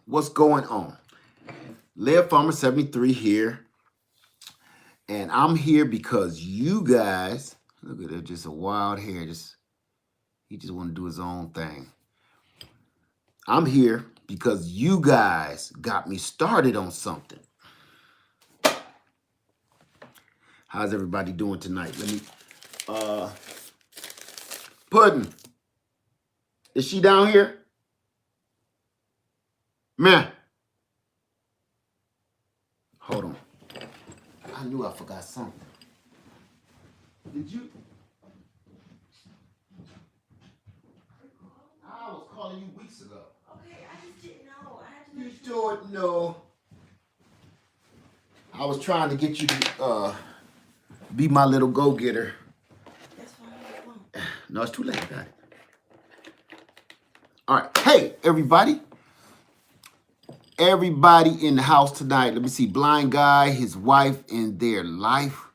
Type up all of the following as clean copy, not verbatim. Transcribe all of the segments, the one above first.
What's going on? Live Farmer 73 here. And I'm here because you guys, look at it, just a wild hair. He just want to do his own thing. I'm here because you guys got me started on something. How's everybody doing tonight? Let me Puddin'. Is she down here? Man. Hold on. I knew I forgot something. Did you? I was calling you weeks ago. Okay, I just didn't know. I had to You make sure. don't know. I was trying to get you to be my little go-getter. That's fine. No, it's too late. I got it. All right. Hey, everybody. Everybody in the house tonight. Let me see. Blind guy, his wife, and their life.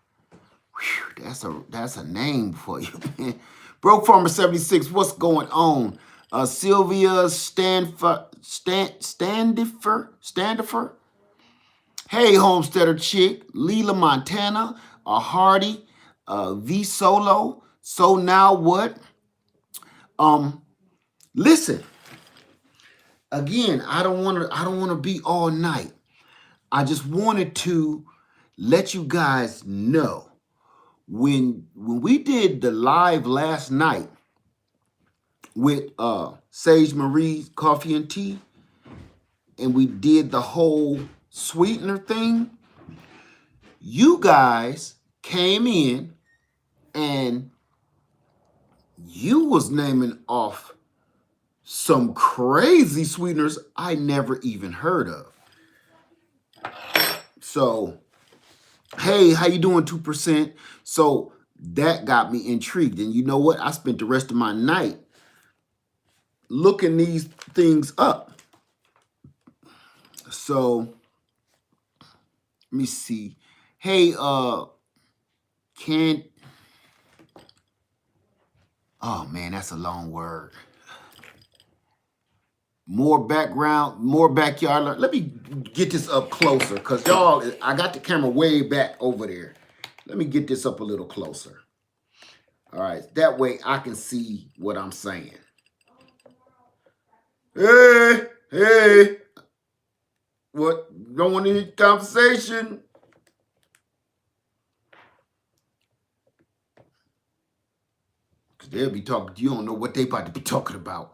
Whew, that's a name for you, man. Broke Farmer 76. What's going on? Sylvia Standifer. Hey, Homesteader Chick. Leela Montana. Hardy. V Solo. So now what? Listen. Again, I don't want to be all night. I just wanted to let you guys know when we did the live last night with Sage Marie's Coffee and Tea, and we did the whole sweetener thing, you guys came in and you was naming off some crazy sweeteners I never even heard of. So, hey, how you doing, 2%? So that got me intrigued. And you know what? I spent the rest of my night looking these things up. So, let me see. Hey, oh man, that's a long word. More background, more backyard. Let me get this up closer because y'all, I got the camera way back over there. Let me get this up a little closer. All right, that way I can see what I'm saying. Hey, what? Don't want any conversation? Because they'll be talking, you don't know what they about to be talking about.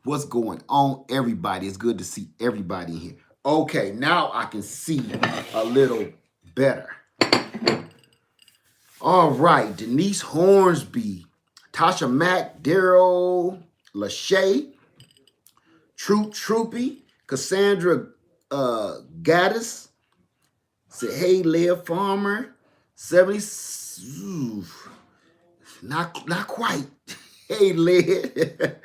What's going on, everybody? It's good to see everybody here. Okay, now I can see a little better. All right, Denise Hornsby, Tasha Mack, Daryl Lachey, Troopy, Cassandra Gaddis, said, hey, Leah Farmer, 70, not quite. Hey, Leah.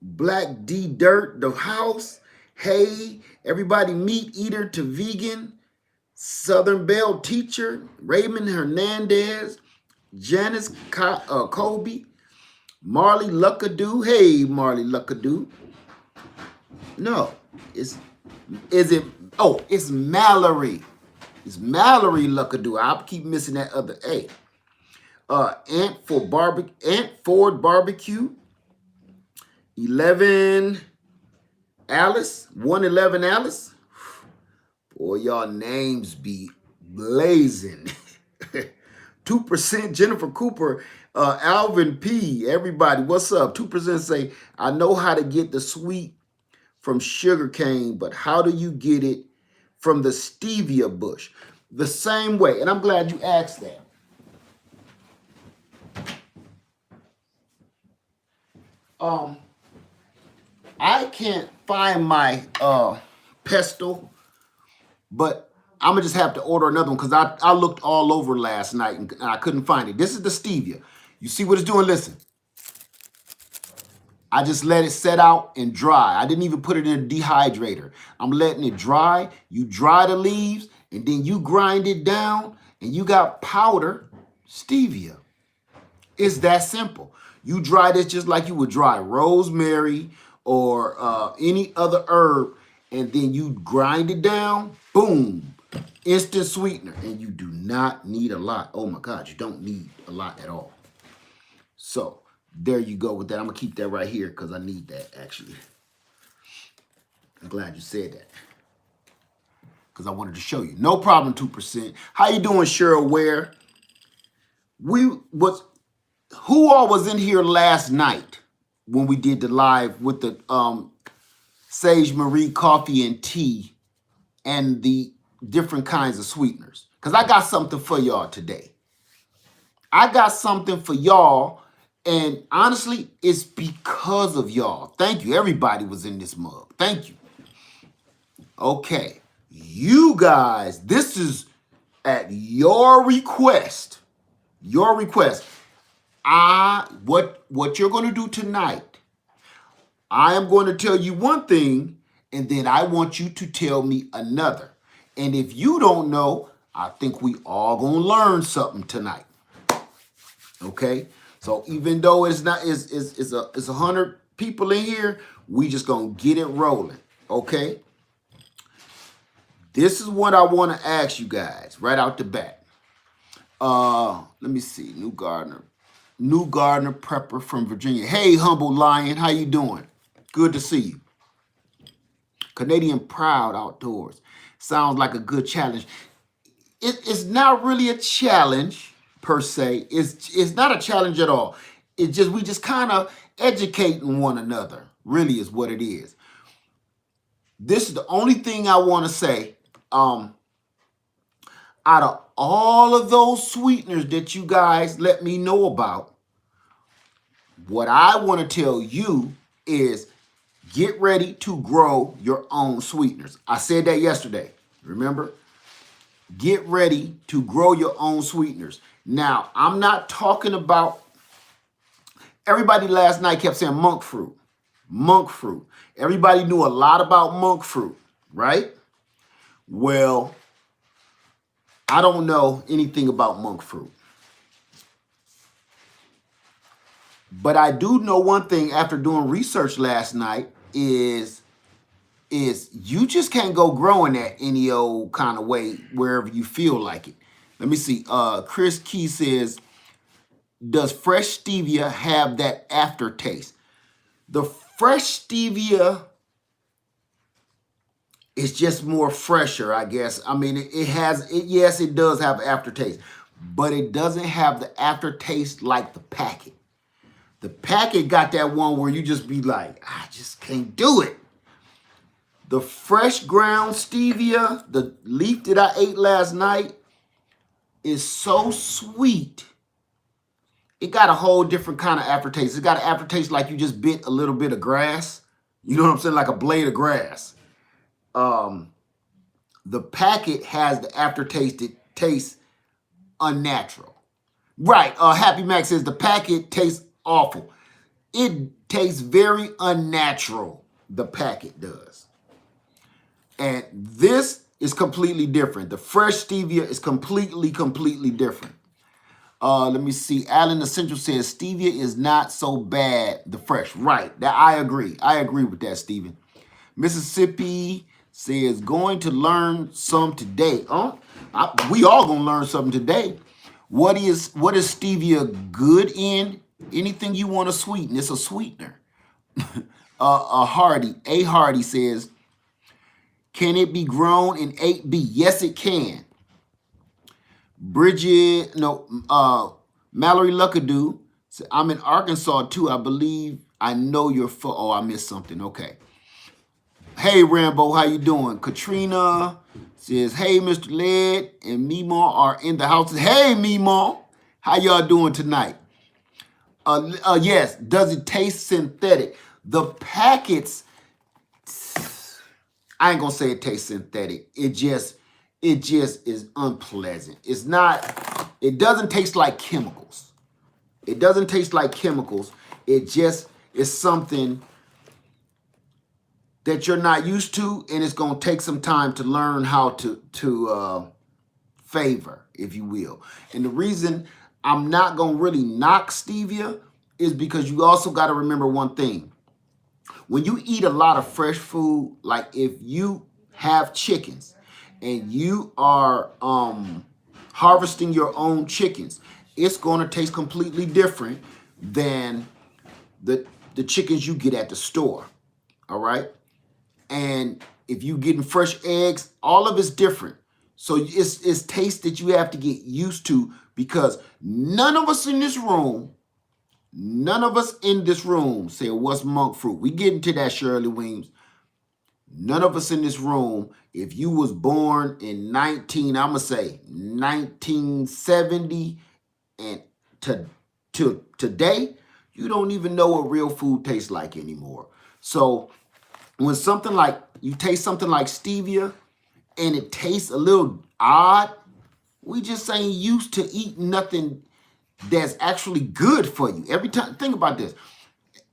Black D Dirt, the house. Hey, everybody, meat eater to vegan. Southern Belle teacher. Raymond Hernandez. Janice Kobe. Marley Luckadoo. Hey, Marley Luckadoo. No, is it? Oh, it's Mallory. It's Mallory Luckadoo. I keep missing that other A. Ant Ford Barbecue. 11 Alice, 111 Alice. Boy, y'all names be blazing. 2% Jennifer Cooper, Alvin P. Everybody, what's up? 2% say, I know how to get the sweet from sugarcane, but how do you get it from the stevia bush? The same way, and I'm glad you asked that. I can't find my pestle, but I'm gonna just have to order another one because I looked all over last night and I couldn't find it. This is the stevia. You see what it's doing? Listen. I just let it set out and dry. I didn't even put it in a dehydrator. I'm letting it dry. You dry the leaves and then you grind it down and you got powder stevia. It's that simple. You dry this just like you would dry rosemary or any other herb, and then you grind it down, boom, instant sweetener. And you do not need a lot. Oh my God, you don't need a lot at all. So there you go with that. I'm gonna keep that right here because I need that actually. I'm glad you said that because I wanted to show you. No problem, 2%. How you doing, Cheryl Ware? Who all was in here last night when we did the live with the Sage Marie coffee and tea and the different kinds of sweeteners? Because I got something for y'all today. I got something for y'all, and honestly, it's because of y'all. Thank you. Everybody was in this mug. Thank you. Okay. You guys, this is at your request. Your request. What you're going to do tonight, I am going to tell you one thing, and then I want you to tell me another. And if you don't know, I think we all going to learn something tonight. Okay? So even though it's 100 people in here, we just going to get it rolling. Okay? This is what I want to ask you guys right out the bat. Let me see. New Gardener Prepper from Virginia. Hey, Humble Lion, how you doing? Good to see you. Canadian Proud Outdoors. Sounds like a good challenge. It's not really a challenge per se. It's not a challenge at all. It's just we just kind of educating one another. Really is what it is. This is the only thing I want to say. Out of all of those sweeteners that you guys let me know about, what I want to tell you is get ready to grow your own sweeteners. I said that yesterday. Remember? Get ready to grow your own sweeteners. Now, I'm not talking about, everybody last night kept saying monk fruit. Monk fruit. Everybody knew a lot about monk fruit, right? Well, I don't know anything about monk fruit. But I do know one thing after doing research last night is you just can't go growing that any old kind of way wherever you feel like it. Let me see. Chris Key says, does fresh stevia have that aftertaste? The fresh stevia is just more fresher, I guess. I mean, yes, it does have aftertaste, but it doesn't have the aftertaste like the packet. The packet got that one where you just be like, I just can't do it. The fresh ground stevia, the leaf that I ate last night, is so sweet. It got a whole different kind of aftertaste. It got an aftertaste like you just bit a little bit of grass. You know what I'm saying? Like a blade of grass. The packet has the aftertaste that tastes unnatural. Right. Happy Max says the packet tastes awful. It tastes very unnatural. The packet does. And this is completely different. The fresh stevia is completely different. Let me see. Alan Essential says stevia is not so bad. The fresh. Right. That I agree. I agree with that, Stephen. Mississippi says going to learn some today. We all gonna learn something today. What is stevia good in? Anything you want to sweeten, it's a sweetener. Hardy says, can it be grown in 8B? Yes, it can. Mallory Luckadoo said, I'm in Arkansas too. I believe I know your foot. Oh, I missed something. Okay. Hey, Rambo, how you doing? Katrina says, hey, Mr. Led and Meemaw are in the house. Hey, Meemaw, how y'all doing tonight? Yes, does it taste synthetic? The packets, I ain't gonna say it tastes synthetic. It just is unpleasant. It doesn't taste like chemicals. It doesn't taste like chemicals. It just is something that you're not used to, and it's gonna take some time to learn how to favor, if you will. And the reason I'm not gonna really knock stevia is because you also got to remember one thing. When you eat a lot of fresh food, like if you have chickens and you are harvesting your own chickens, it's going to taste completely different than the chickens you get at the store. All right. And if you getting fresh eggs, all of it's different. So it's taste that you have to get used to, because none of us in this room say what's monk fruit. We get into that, Shirley Weems. None of us in this room, if you was born in I'm gonna say 1970 and to today, you don't even know what real food tastes like anymore. So when something like you taste something like stevia and it tastes a little odd, we just ain't used to eating nothing that's actually good for you. Every time, think about this.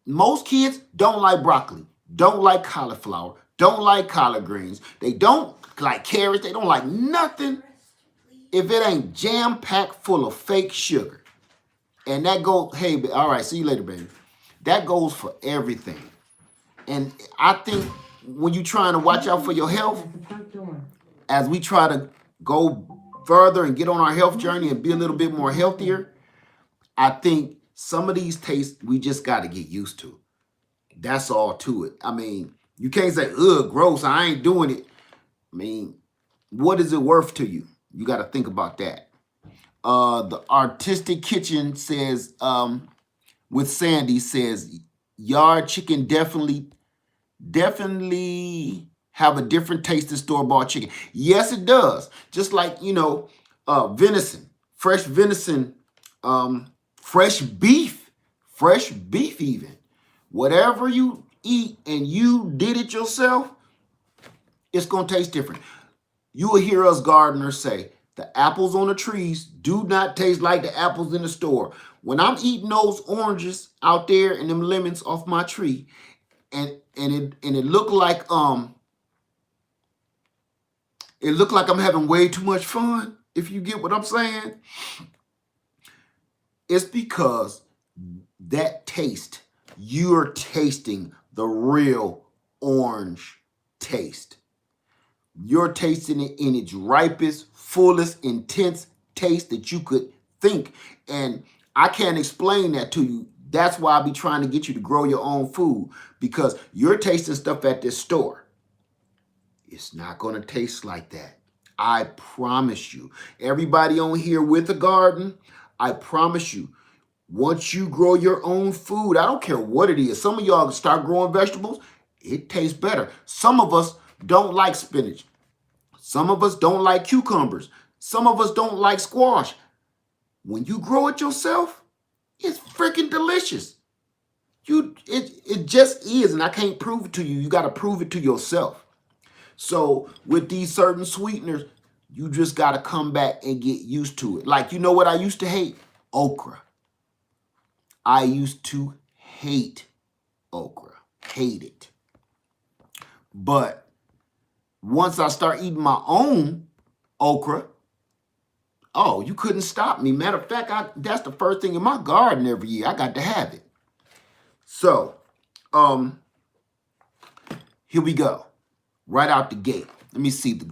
Most kids don't like broccoli, don't like cauliflower, don't like collard greens. They don't like carrots. They don't like nothing if it ain't jam-packed full of fake sugar. And that goes, hey, all right, see you later, baby. That goes for everything. And I think when you're trying to watch out for your health, as we try to go further and get on our health journey and be a little bit more healthier, I think some of these tastes we just got to get used to. That's all to it. I mean, you can't say, ugh, gross, I ain't doing it. I mean, what is it worth to you? You got to think about that. The Artistic Kitchen says, with Sandy says, yard chicken definitely have a different taste than store-bought chicken. Yes, it does. Just like, venison, fresh venison, fresh beef even. Whatever you eat and you did it yourself, it's going to taste different. You will hear us gardeners say, the apples on the trees do not taste like the apples in the store. When I'm eating those oranges out there and them lemons off my tree, and it looked like I'm having way too much fun, if you get what I'm saying, it's because that taste, you're tasting the real orange taste. You're tasting it in its ripest, fullest, intense taste that you could think. And I can't explain that to you. That's why I be trying to get you to grow your own food, because you're tasting stuff at this store. It's not going to taste like that. I promise you. Everybody on here with a garden, I promise you, once you grow your own food, I don't care what it is. Some of y'all start growing vegetables, it tastes better. Some of us don't like spinach. Some of us don't like cucumbers. Some of us don't like squash. When you grow it yourself, it's freaking delicious. It just is, and I can't prove it to you. You got to prove it to yourself. So with these certain sweeteners, you just got to come back and get used to it. Like, you know what I used to hate? Okra. I used to hate okra. Hate it. But once I start eating my own okra, oh, you couldn't stop me. Matter of fact, that's the first thing in my garden every year. I got to have it. So, here we go. Right out the gate. Let me see. The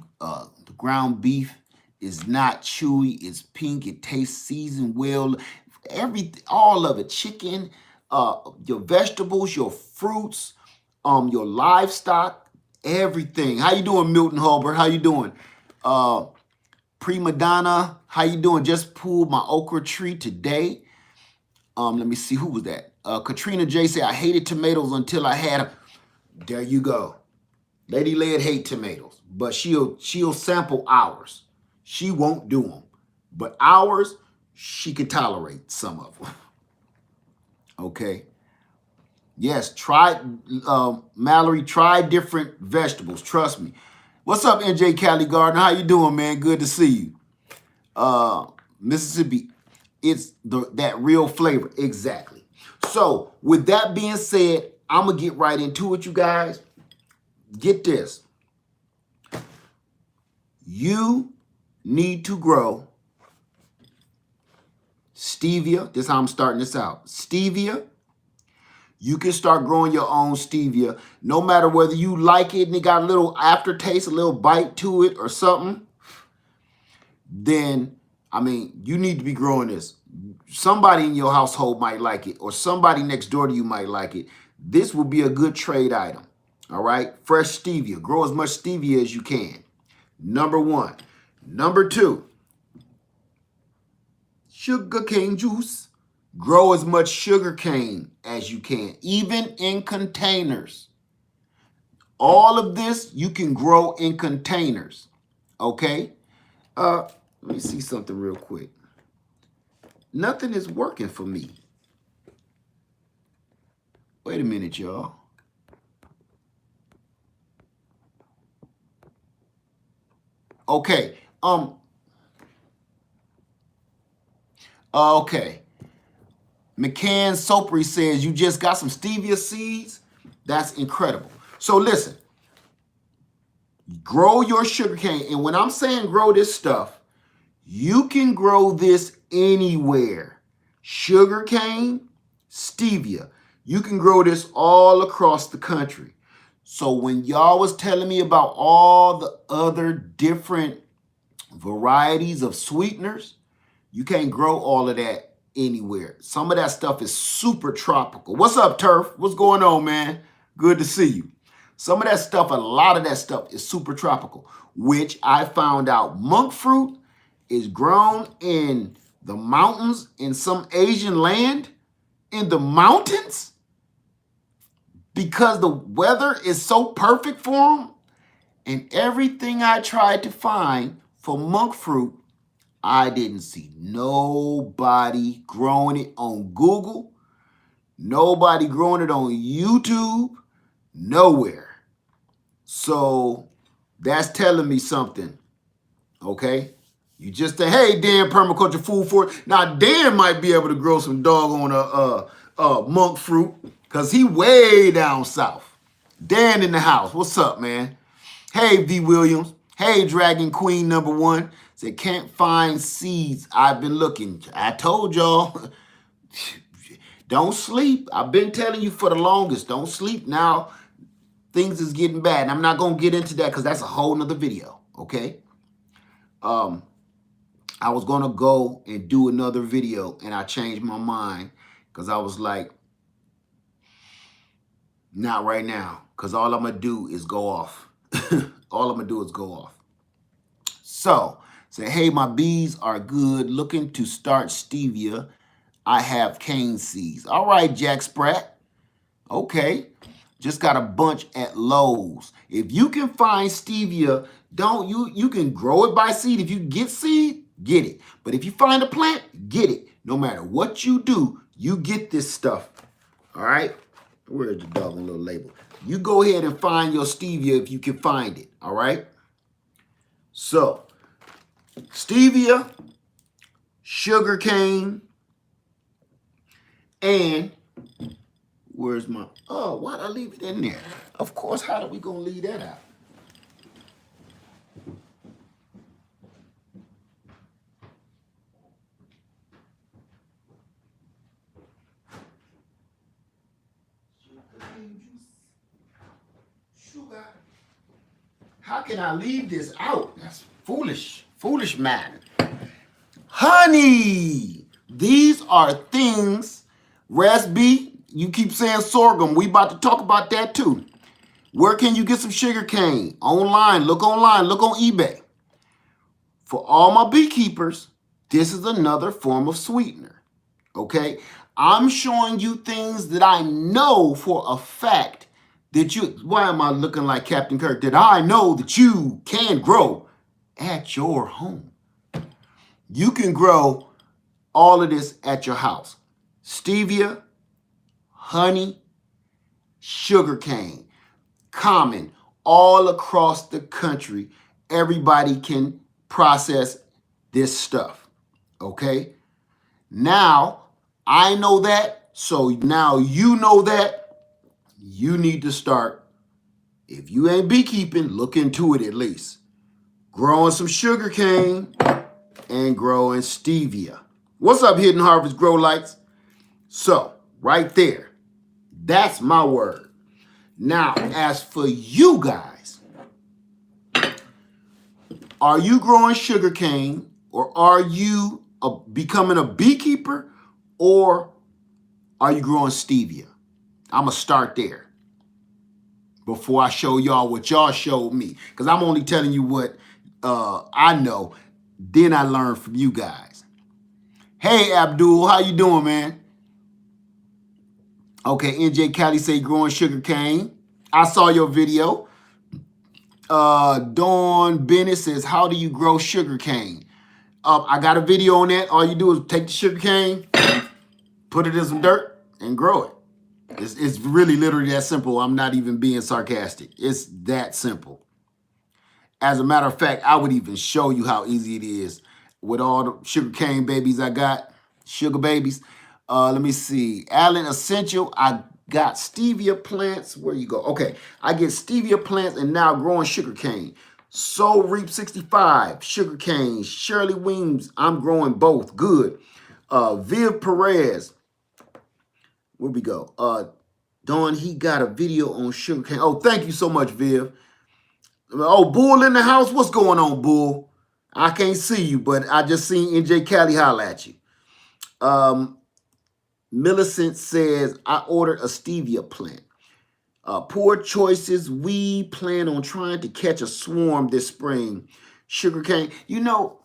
ground beef is not chewy. It's pink. It tastes seasoned well. All of it. Chicken, your vegetables, your fruits, your livestock, everything. How you doing, Milton Hulbert? How you doing? Prima Donna, how you doing? Just pulled my okra tree today. Let me see, who was that? Katrina J said, I hated tomatoes until I had them. There you go. Lady Led hate tomatoes, but she'll sample ours. She won't do them, but ours, she can tolerate some of them. Okay. Yes, try, Mallory, try different vegetables. Trust me. What's up, NJ Cali Gardner? How you doing, man? Good to see you. Mississippi, it's that real flavor. Exactly. So with that being said, I'm going to get right into it, you guys. Get this. You need to grow stevia. This is how I'm starting this out. Stevia. You can start growing your own stevia, no matter whether you like it and it got a little aftertaste, a little bite to it or something. Then, I mean, you need to be growing this. Somebody in your household might like it, or somebody next door to you might like it. This will be a good trade item. All right, fresh stevia. Grow as much stevia as you can. Number one. Number two, sugarcane juice. Grow as much sugarcane as you can, even in containers. All of this you can grow in containers. Okay? Let me see something real quick. Nothing is working for me. Wait a minute, y'all. Okay. Okay. McCann Sopery says you just got some stevia seeds. That's incredible. So listen, grow your sugarcane. And when I'm saying grow this stuff, you can grow this anywhere. Sugarcane, stevia. You can grow this all across the country. So when y'all was telling me about all the other different varieties of sweeteners, you can't grow all of that anywhere. Some of that stuff is super tropical. What's up, Turf? What's going on, man? Good to see you. Some of that stuff, a lot of that stuff is super tropical, which I found out MonkFruit is grown in the mountains in some Asian land, in the mountains, because the weather is so perfect for them. And everything I tried to find for MonkFruit, I didn't see nobody growing it on Google, nobody growing it on YouTube, nowhere. So that's telling me something, okay? You just say, hey, Dan Permaculture Food for it. Now, Dan might be able to grow some doggone MonkFruit because he way down south. Dan in the house. What's up, man? Hey, V. Williams. Hey, Dragon Queen #1. Say, can't find seeds. I've been looking. I told y'all, don't sleep. I've been telling you for the longest, don't sleep. Now, things is getting bad. And I'm not going to get into that because that's a whole nother video, okay? I was going to go and do another video, and I changed my mind because I was like, not right now, because all I'm going to do is go off. All I'm going to do is go off. So, say, hey, my bees are good. Looking to start stevia. I have cane seeds. All right, Jack Spratt. Okay. Just got a bunch at Lowe's. If you can find stevia, you can grow it by seed. If you get seed, get it. But if you find a plant, get it. No matter what you do, you get this stuff. All right? Where's the doggone little label? You go ahead and find your stevia if you can find it. All right? So, stevia, sugarcane, and where's my, oh, why'd I leave it in there? Of course, how are we going to leave that out? Sugar. How can I leave this out? That's foolish. Foolish man. Honey. These are things, raspberry, you keep saying sorghum. We about to talk about that too. Where can you get some sugar cane? Online. Look on eBay. For all my beekeepers, this is another form of sweetener. Okay? I'm showing you things that I know for a fact that you, why am I looking like Captain Kirk? That I know that you can grow at your home. You can grow all of this at your house. Stevia, honey, sugarcane, common all across the country. Everybody can process this stuff, okay? Now, I know that, so now you know that. You need to start, if you ain't beekeeping, look into it at least. Growing some sugarcane and growing stevia. What's up, Hidden Harvest Grow Lights? So, right there, That's my word. Now, as for you guys, are you growing sugarcane, or are you becoming a beekeeper, or are you growing stevia? I'm going to start there before I show y'all what y'all showed me, because I'm only telling you what I know. Then I learned from you guys. Hey, Abdul, how you doing, man? Okay, NJ Cali say growing sugarcane. I saw your video. Dawn Bennett says, how do you grow sugarcane? I got a video on that. All you do is take the sugarcane, put it in some dirt, and grow it. It's really literally that simple. I'm not even being sarcastic. It's that simple. As a matter of fact, I would even show you how easy it is with all the sugarcane babies I got, sugar babies. Let me see. Allen Essential, I got stevia plants. Where you go? Okay, I get stevia plants and now growing sugarcane. Soul Reap 65, sugarcane. Shirley Weems, I'm growing both. Good. Viv Perez, where we go? Dawn, he got a video on sugarcane. Oh, thank you so much, Viv. Oh, Bull in the house. What's going on, Bull? I can't see you, but I just seen NJ Cali holler at you. Millicent says, I ordered a stevia plant. Poor choices. We plan on trying to catch a swarm this spring. Sugarcane. You know,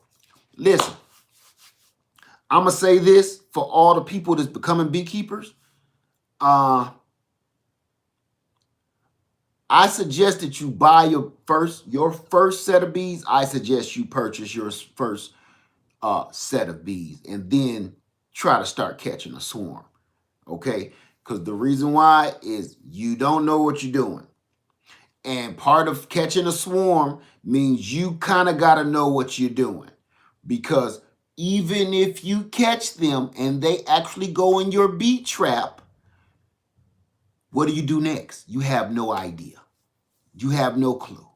listen, I'm going to say this for all the people that's becoming beekeepers. I suggest that you buy your first set of bees. I suggest you purchase your first set of bees and then try to start catching a swarm. Okay? Because the reason why is you don't know what you're doing. And part of catching a swarm means you kind of got to know what you're doing. Because even if you catch them and they actually go in your bee trap, what do you do next? You have no idea. You have no clue.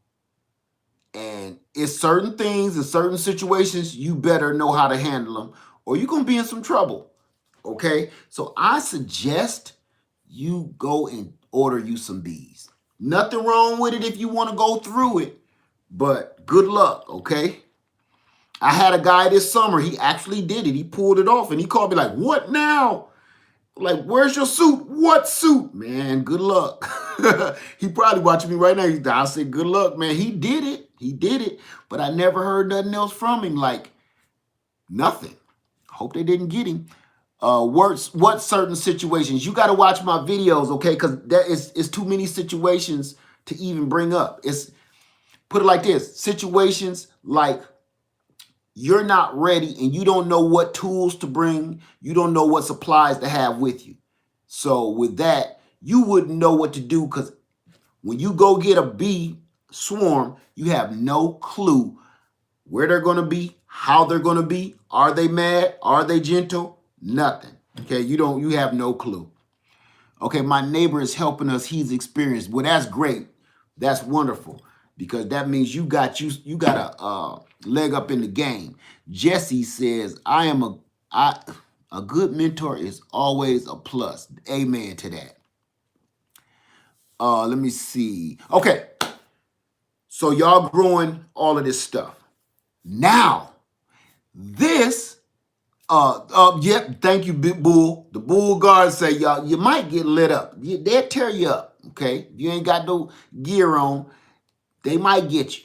And it's certain things, in certain situations, you better know how to handle them or you're going to be in some trouble. Okay? So I suggest you go and order you some bees. Nothing wrong with it if you want to go through it, but good luck, okay? I had a guy this summer, he actually did it. He pulled it off and he called me like, what now? Like, where's your suit? What suit? Man, good luck. He probably watching me right now. I said, good luck, man. He did it. He did it. But I never heard nothing else from him. Like, nothing. Hope they didn't get him. What certain situations? You got to watch my videos, okay? Because there is too many situations to even bring up. It's, put it like this. Situations like, you're not ready and you don't know what tools to bring. You don't know what supplies to have with you. So with that, you wouldn't know what to do because when you go get a bee swarm, you have no clue where they're going to be, how they're going to be. Are they mad? Are they gentle? Nothing. Okay, you have no clue. Okay, my neighbor is helping us. He's experienced. Well, that's great. That's wonderful. Because that means you got a leg up in the game. Jesse says, a good mentor is always a plus. Amen to that. Let me see. Okay. So y'all growing all of this stuff. Now, this, yep, thank you, Big Bull. The Bull guards say, y'all, you might get lit up. They'll tear you up, okay? If you ain't got no gear on, they might get you.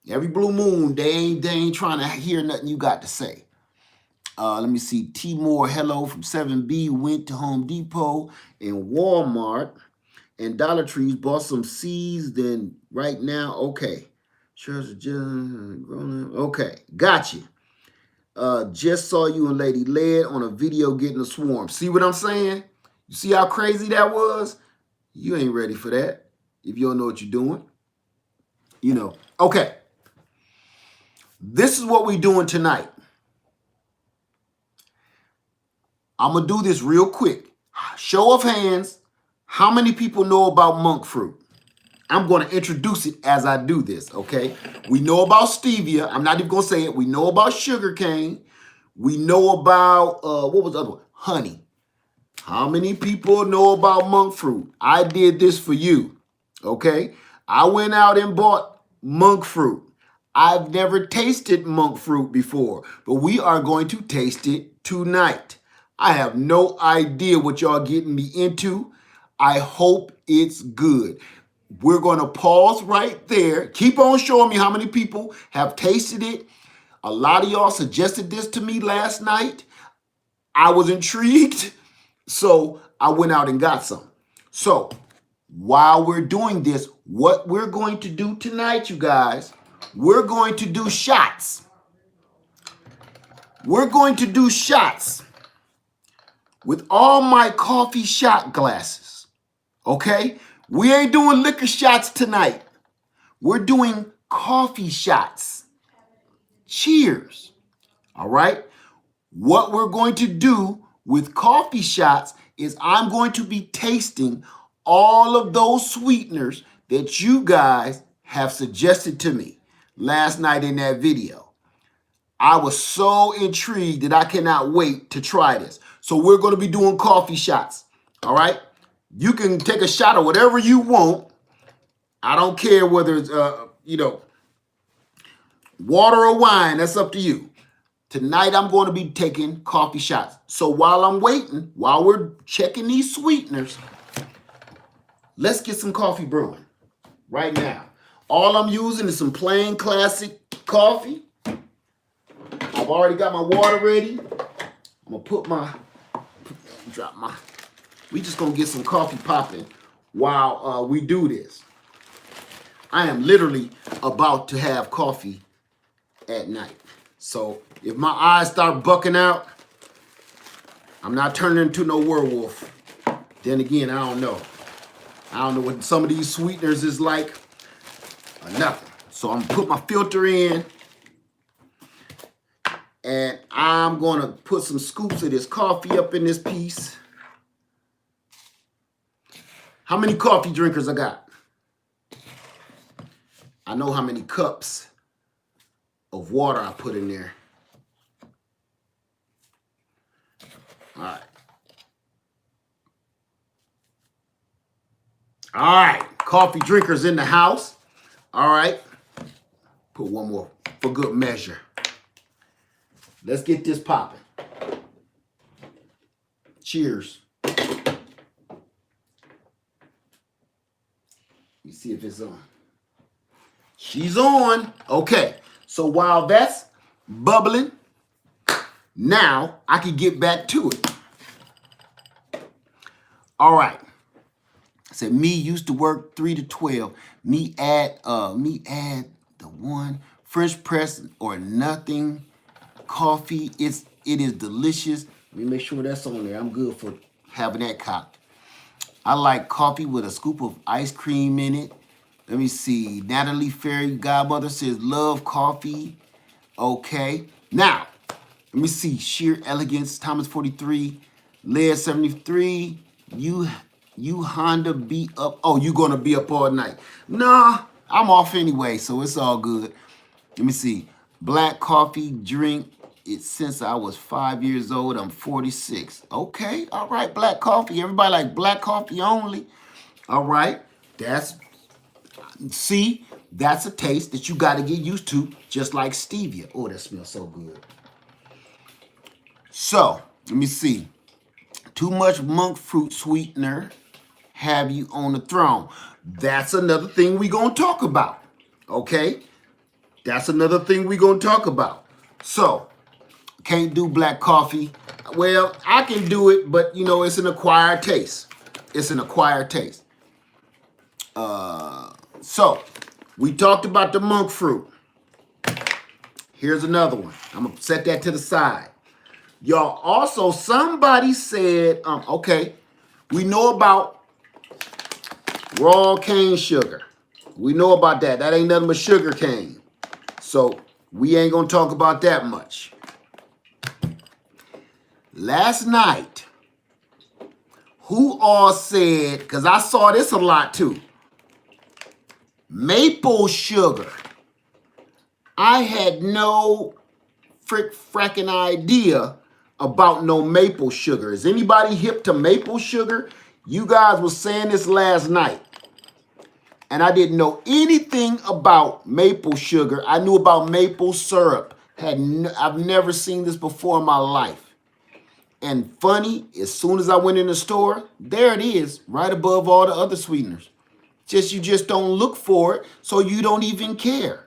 Every blue moon, they ain't trying to hear nothing you got to say. Let me see. T Moore, hello from 7B, went to Home Depot and Walmart and Dollar Trees, bought some seeds. Then right now, okay. Okay, got you. Just saw you and Lady Led on a video getting a swarm. See what I'm saying? You see how crazy that was? You ain't ready for that if you don't know what you're doing. You know, okay. This is what we're doing tonight. I'm going to do this real quick. Show of hands, how many people know about MonkFruit? I'm going to introduce it as I do this, okay? We know about stevia. I'm not even going to say it. We know about sugarcane. We know about, what was the other one? Honey. How many people know about MonkFruit? I did this for you, okay? I went out and bought MonkFruit. I've never tasted MonkFruit before, but we are going to taste it tonight. I have no idea what y'all getting me into. I hope it's good. We're going to pause right there. Keep on showing me how many people have tasted it. A lot of y'all suggested this to me last night. I was intrigued, so I went out and got some. So while we're doing this, what we're going to do tonight, you guys, we're going to do shots. We're going to do shots with all my coffee shot glasses, okay? We ain't doing liquor shots tonight. We're doing coffee shots. Cheers, all right? What we're going to do with coffee shots is I'm going to be tasting all of those sweeteners that you guys have suggested to me last night in that video. I was so intrigued that I cannot wait to try this. So we're going to be doing coffee shots, all right? You can take a shot of whatever you want. I don't care whether it's, water or wine. That's up to you. Tonight, I'm going to be taking coffee shots. So while I'm waiting, while we're checking these sweeteners, let's get some coffee brewing right now. All I'm using is some plain classic coffee. I've already got my water ready. I'm going to we just going to get some coffee popping while we do this. I am literally about to have coffee at night. So if my eyes start bucking out, I'm not turning into no werewolf. Then again, I don't know. I don't know what some of these sweeteners is like or nothing. So I'm gonna put my filter in and I'm gonna put some scoops of this coffee up in this piece. How many coffee drinkers I got? I know how many cups of water I put in there. All right. All right, coffee drinkers in the house. All right, put one more for good measure. Let's get this popping. Cheers. Let me see if it's on. She's on. Okay, so while that's bubbling, now I can get back to it. All right. I said me used to work 3 to 12. Me add the one French press or nothing coffee. It is delicious. Let me make sure that's on there. I'm good for having that cocked. I like coffee with a scoop of ice cream in it. Let me see. Natalie Ferry Godmother says love coffee. Okay. Now, let me see. Sheer Elegance, Thomas 43, Lead 73. You Honda be up. Oh, you gonna be up all night? Nah, I'm off anyway, so it's all good. Let me see. Black coffee drink it since I was 5 years old. I'm 46. Okay, all right, black coffee. Everybody like black coffee only. All right, that's a taste that you got to get used to, just like stevia. Oh, that smells so good. So let me see. Too much monk fruit sweetener have you on the throne. That's another thing we're going to talk about. Okay? That's another thing we're going to talk about. So, can't do black coffee. Well, I can do it, but, it's an acquired taste. It's an acquired taste. So, we talked about the monk fruit. Here's another one. I'm going to set that to the side. Y'all, also, somebody said, okay, we know about raw cane sugar. We know about that. That ain't nothing but sugar cane. So we ain't going to talk about that much. Last night, who all said, because I saw this a lot too, maple sugar. I had no frickin' idea about no maple sugar. Is anybody hip to maple sugar? You guys were saying this last night, and I didn't know anything about maple sugar. I knew about maple syrup. I've never seen this before in my life. And funny, as soon as I went in the store, there it is, right above all the other sweeteners. You just don't look for it, so you don't even care,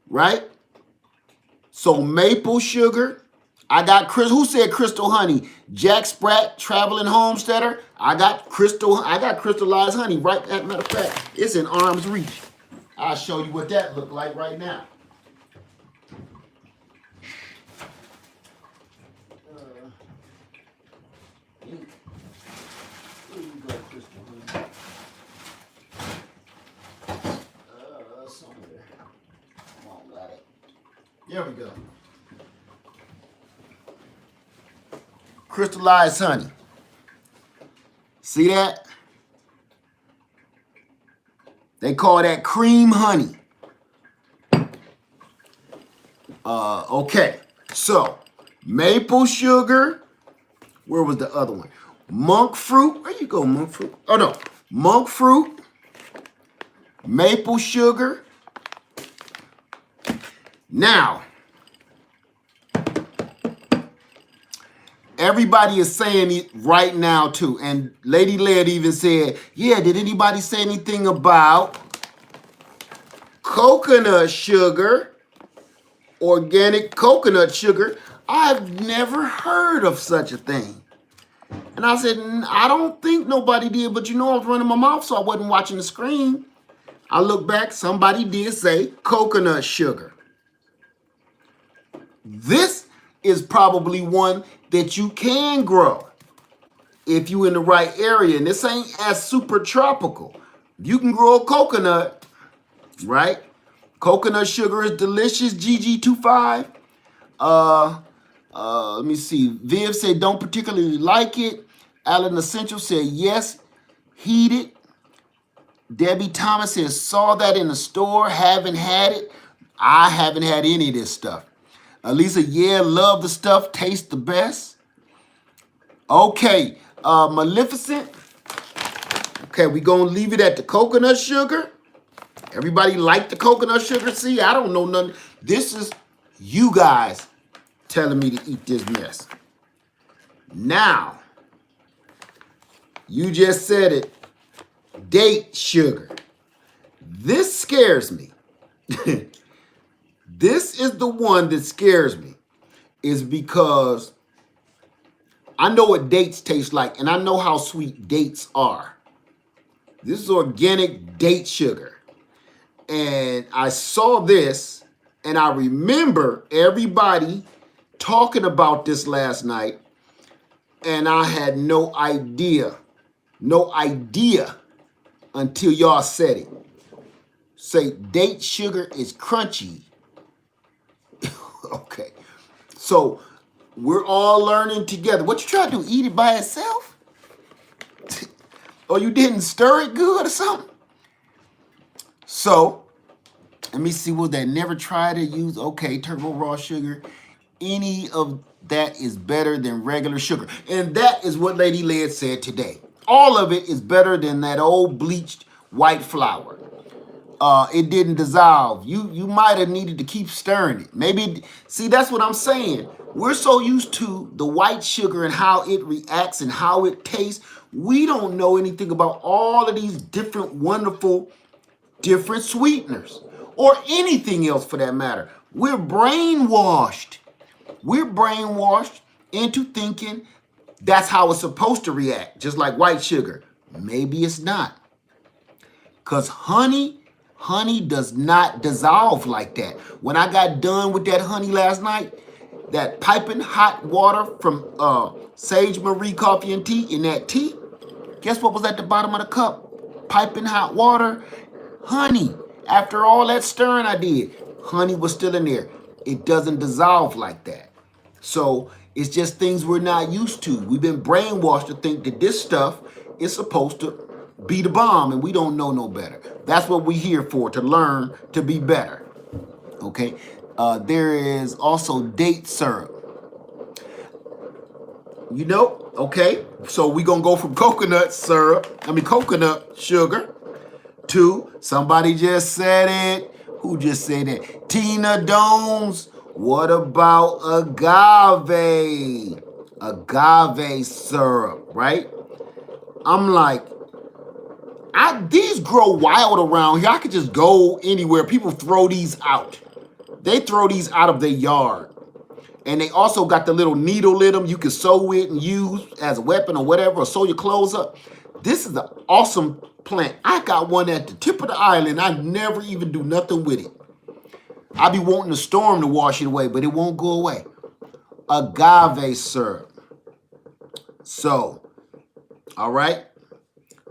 right? So maple sugar. I got who said crystal honey? Jack Spratt, traveling homesteader. I got crystallized honey. Right, as a matter of fact, it's in arm's reach. I'll show you what that look like right now. There we go. Crystallized honey. See that? They call that cream honey. Okay. So, maple sugar. Where was the other one? MonkFruit. Where you go, MonkFruit? Oh, no. MonkFruit. Maple sugar. Now, everybody is saying it right now too. And Lady Laird even said, yeah, did anybody say anything about coconut sugar, organic coconut sugar? I've never heard of such a thing. And I said, I don't think nobody did, but you know I was running my mouth, so I wasn't watching the screen. I look back, somebody did say coconut sugar. This is probably one that you can grow if you're in the right area. And this ain't as super tropical. You can grow a coconut, right? Coconut sugar is delicious, GG25. Let me see. Viv said don't particularly like it. Alan Essential said yes, heated. Debbie Thomas says saw that in the store, haven't had it. I haven't had any of this stuff. Elisa, yeah, love the stuff, tastes the best. Okay, Maleficent. Okay, we gonna leave it at the coconut sugar. Everybody like the coconut sugar? See, I don't know nothing. This is you guys telling me to eat this mess. Now, you just said it, date sugar. This scares me. This is the one that scares me, is because I know what dates taste like, and I know how sweet dates are. This is organic date sugar. And I saw this, and I remember everybody talking about this last night, and I had no idea until y'all said it. Say date sugar is crunchy. Okay, so we're all learning together. What you try to do, eat it by itself? Or you didn't stir it good or something? So, let me see, was that never try to use, okay, turbo raw sugar. Any of that is better than regular sugar. And that is what Lady Laird said today. All of it is better than that old bleached white flour. It didn't dissolve. You might have needed to keep stirring it. Maybe, see, that's what I'm saying. We're so used to the white sugar and how it reacts and how it tastes. We don't know anything about all of these different wonderful, different sweeteners or anything else for that matter. We're brainwashed. We're brainwashed into thinking that's how it's supposed to react, just like white sugar. Maybe it's not. Because honey does not dissolve like that. When I got done with that honey last night, that piping hot water from Sage Marie Coffee and Tea in that tea, guess what was at the bottom of the cup? Piping hot water, honey. After all that stirring I did, honey was still in there. It doesn't dissolve like that. So it's just things we're not used to. We've been brainwashed to think that this stuff is supposed to be the bomb, and we don't know no better. That's what we're here for, to learn to be better. Okay? There is also date syrup. You know, okay. So we gonna go from coconut sugar to, somebody just said it. Who just said it? Tina Dones. What about agave? Agave syrup, right? I'm like, these grow wild around here. I could just go anywhere. People throw these out. They throw these out of their yard. And they also got the little needle in them. You can sew it and use as a weapon or whatever, or sew your clothes up. This is an awesome plant. I got one at the tip of the island. I never even do nothing with it. I be wanting the storm to wash it away, but it won't go away. Agave syrup. So, all right.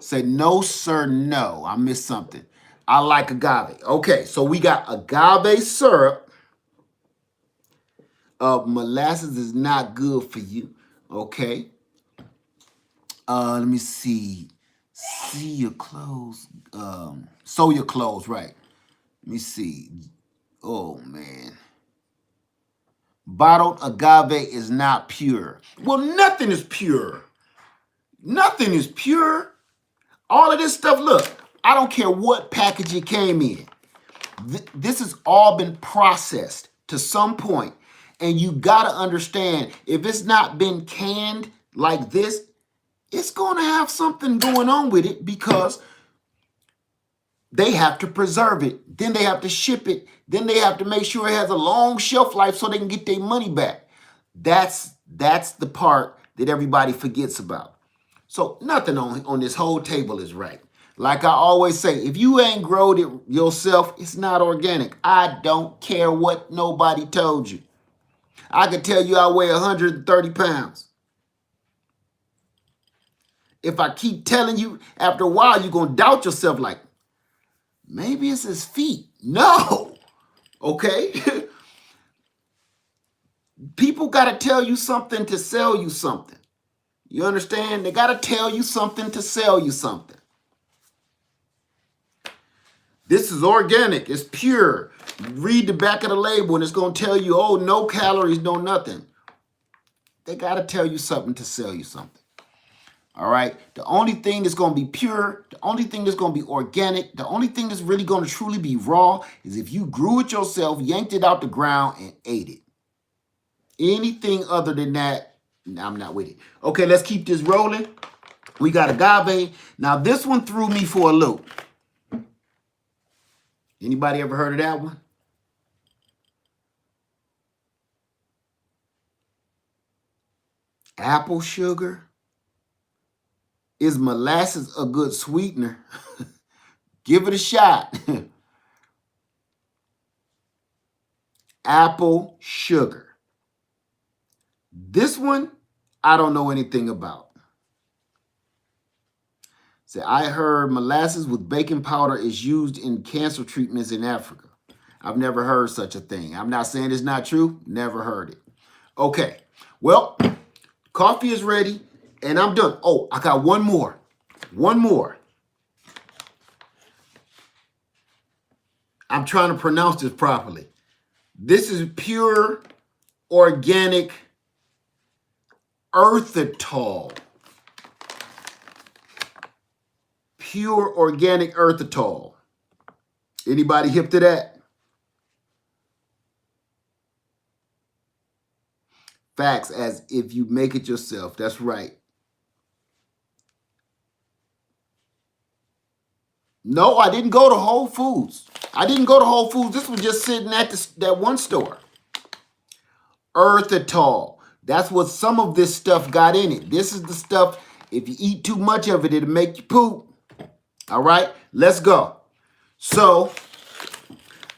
Say no, sir, no. I missed something. I like agave. Okay, so we got agave syrup. Molasses is not good for you. Okay. Let me see. See your clothes. Sew your clothes, right. Let me see. Oh, man. Bottled agave is not pure. Well, nothing is pure. Nothing is pure. All of this stuff, look, I don't care what package it came in. This has all been processed to some point. And you got to understand, if it's not been canned like this, it's going to have something going on with it because they have to preserve it. Then they have to ship it. Then they have to make sure it has a long shelf life so they can get their money back. That's the part that everybody forgets about. So nothing on this whole table is right. Like I always say, if you ain't growed it yourself, it's not organic. I don't care what nobody told you. I can tell you I weigh 130 pounds. If I keep telling you, after a while, you're going to doubt yourself like, maybe it's his feet. No. Okay? People got to tell you something to sell you something. You understand? They got to tell you something to sell you something. This is organic. It's pure. Read the back of the label and it's going to tell you, oh, no calories, no nothing. They got to tell you something to sell you something. All right? The only thing that's going to be pure, the only thing that's going to be organic, the only thing that's really going to truly be raw is if you grew it yourself, yanked it out the ground, and ate it. Anything other than that, I'm not with it. Okay, let's keep this rolling. We got agave. Now, this one threw me for a loop. Anybody ever heard of that one? Apple sugar? Is molasses a good sweetener? Give it a shot. Apple sugar. This one, I don't know anything about. Say, I heard molasses with baking powder is used in cancer treatments in Africa. I've never heard such a thing. I'm not saying it's not true. Never heard it. Okay. Well, coffee is ready and I'm done. Oh, I got one more. One more. I'm trying to pronounce this properly. This is pure organic erythritol. Pure organic erythritol. Anybody hip to that? Facts, as if you make it yourself. That's right. No, I didn't go to Whole Foods. I didn't go to Whole Foods. This was just sitting at that one store. Erythritol. That's what some of this stuff got in it. This is the stuff, if you eat too much of it, it'll make you poop. All right, let's go. So,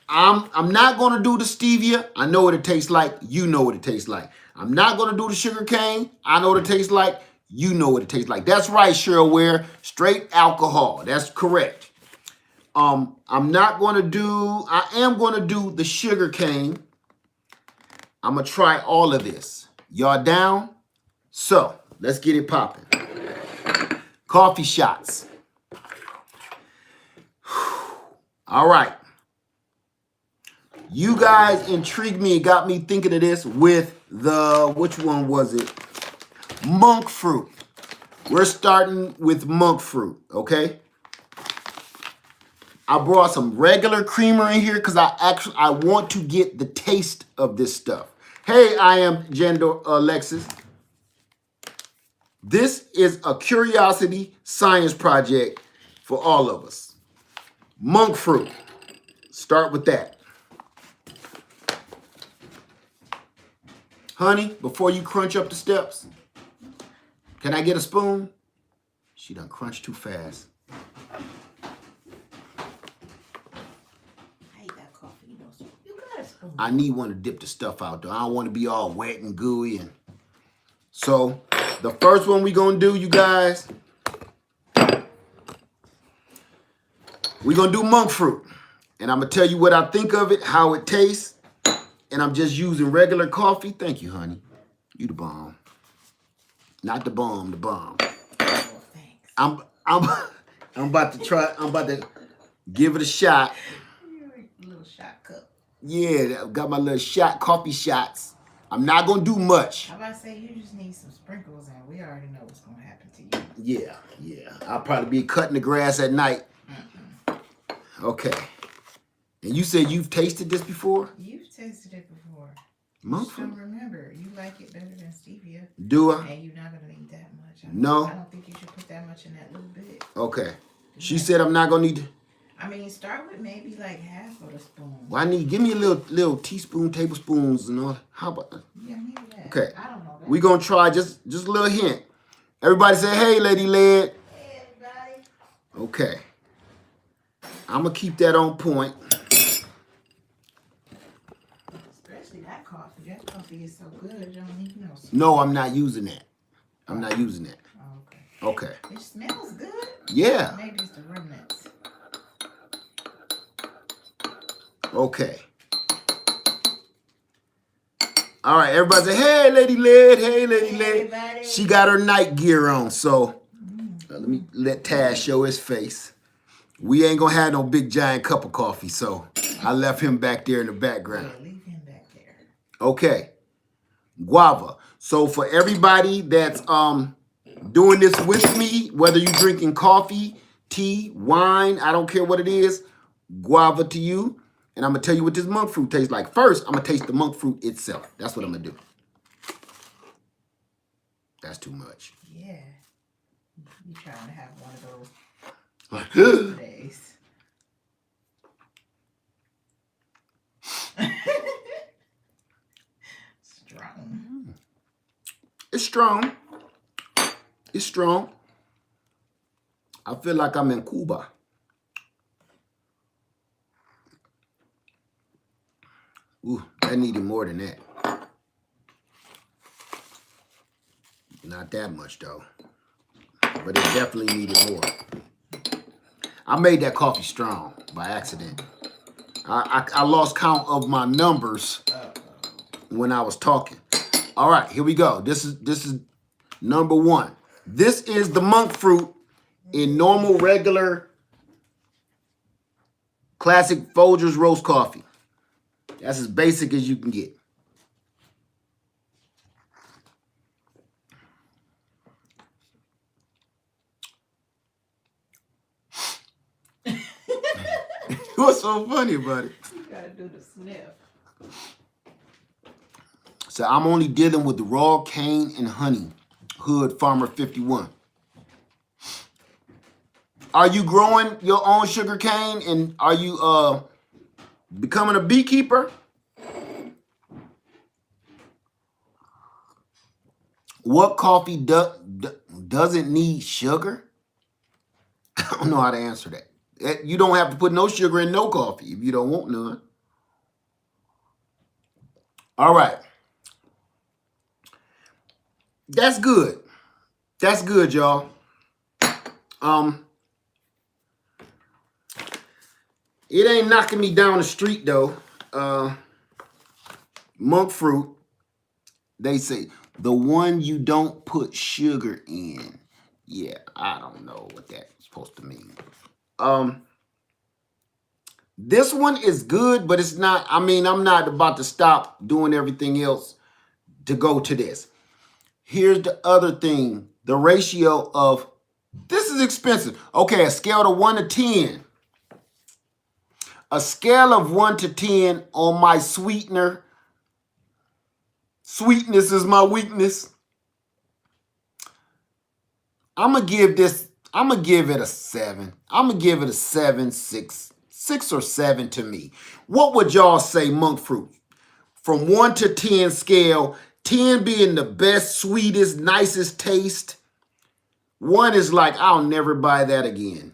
I'm not going to do the stevia. I know what it tastes like. You know what it tastes like. I'm not going to do the sugarcane. I know what it tastes like. You know what it tastes like. That's right, Cheryl Ware. Straight alcohol. That's correct. I am going to do the sugarcane. I'm going to try all of this. Y'all down? So, let's get it popping. Coffee shots. All right. You guys intrigued me and got me thinking of this with the, which one was it? Monk fruit. We're starting with monk fruit, okay? I brought some regular creamer in here because I want to get the taste of this stuff. Hey, I am Jandor Alexis. This is a curiosity science project for all of us. Monk fruit. Start with that. Honey, before you crunch up the steps, can I get a spoon? She done crunched too fast. I need one to dip the stuff out though. I don't want to be all wet and gooey. And so the first one we gonna do, you guys, we gonna do monk fruit. And I'm gonna tell you what I think of it, how it tastes. And I'm just using regular coffee. Thank you, honey. You the bomb. Not the bomb, the bomb. Oh, thanks. I'm about to try, I'm about to give it a shot. Little shot cup. Yeah, I got my little shot, coffee shots. I'm not gonna do much. I'm about to say you just need some sprinkles, and we already know what's gonna happen to you. Yeah. I'll probably be cutting the grass at night. Okay. And you said you've tasted this before? You've tasted it before. Monk Just fruit? don't remember. You like it better than stevia. Do I? And you're not gonna need that much. No. I don't think you should put that much in that little bit. Okay. She said I'm not gonna need to. I mean, start with maybe like half of a spoon. Well, give me a little teaspoon, tablespoons, and all. How about that? Yeah, maybe that. Okay. I don't know that. We gonna try just a little hint. Everybody say, hey, Lady Led. Hey, everybody. Okay. I'm gonna keep that on point. Especially that coffee. That coffee is so good. You don't need no sweet. No, I'm not using that. I'm not using that. Oh, okay. Okay. It smells good. Yeah. Maybe it's the remnants. Okay. All right, everybody say, hey, Lady Led. Hey, Lady Led. Everybody. She got her night gear on, so let me let Taz show his face. We ain't gonna have no big giant cup of coffee, so I left him back there in the background. Yeah, leave him back there. Okay. Guava. So for everybody that's doing this with me, whether you're drinking coffee, tea, wine, I don't care what it is, guava to you. And I'm going to tell you what this monk fruit tastes like. First, I'm going to taste the monk fruit itself. That's what I'm going to do. That's too much. Yeah. You trying to have one of those days. Strong. It's strong. It's strong. I feel like I'm in Cuba. Ooh, I needed more than that. Not that much, though. But it definitely needed more. I made that coffee strong by accident. I lost count of my numbers when I was talking. All right, here we go. This is number one. This is the monk fruit in normal, regular, classic Folgers roast coffee. That's as basic as you can get. What's so funny about it? You gotta do the sniff. So I'm only dealing with the raw cane and honey. Hood Farmer 51. Are you growing your own sugar cane and are you becoming a beekeeper? What coffee doesn't need sugar? I don't know how to answer that. You don't have to put no sugar in no coffee if you don't want none. All right. That's good. That's good, y'all. It ain't knocking me down the street though. Monk fruit, they say the one you don't put sugar in. Yeah, I don't know what that's supposed to mean. This one is good, but it's not, I mean, I'm not about to stop doing everything else to go to this. Here's the other thing. The ratio of, this is expensive. Okay, a scale of 1 to 10. A scale of 1 to 10 on my sweetener. Sweetness is my weakness. I'm going to give it a 7. I'm going to give it a 7, 6 or 7 to me. What would y'all say, MonkFruit? From 1 to 10 scale, 10 being the best, sweetest, nicest taste. 1 is like, I'll never buy that again.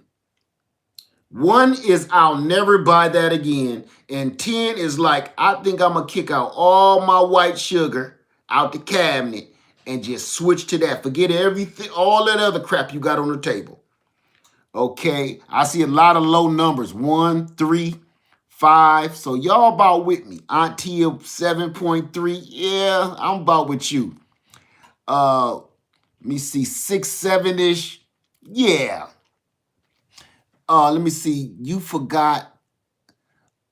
1 is, I'll never buy that again. And 10 is like, I think I'm going to kick out all my white sugar out the cabinet and just switch to that. Forget everything, all that other crap you got on the table. Okay, I see a lot of low numbers. 1, 3, 5. So y'all about with me. Until 7.3. Yeah, I'm about with you. Let me see, 6, 7-ish. Yeah. Let me see. You forgot.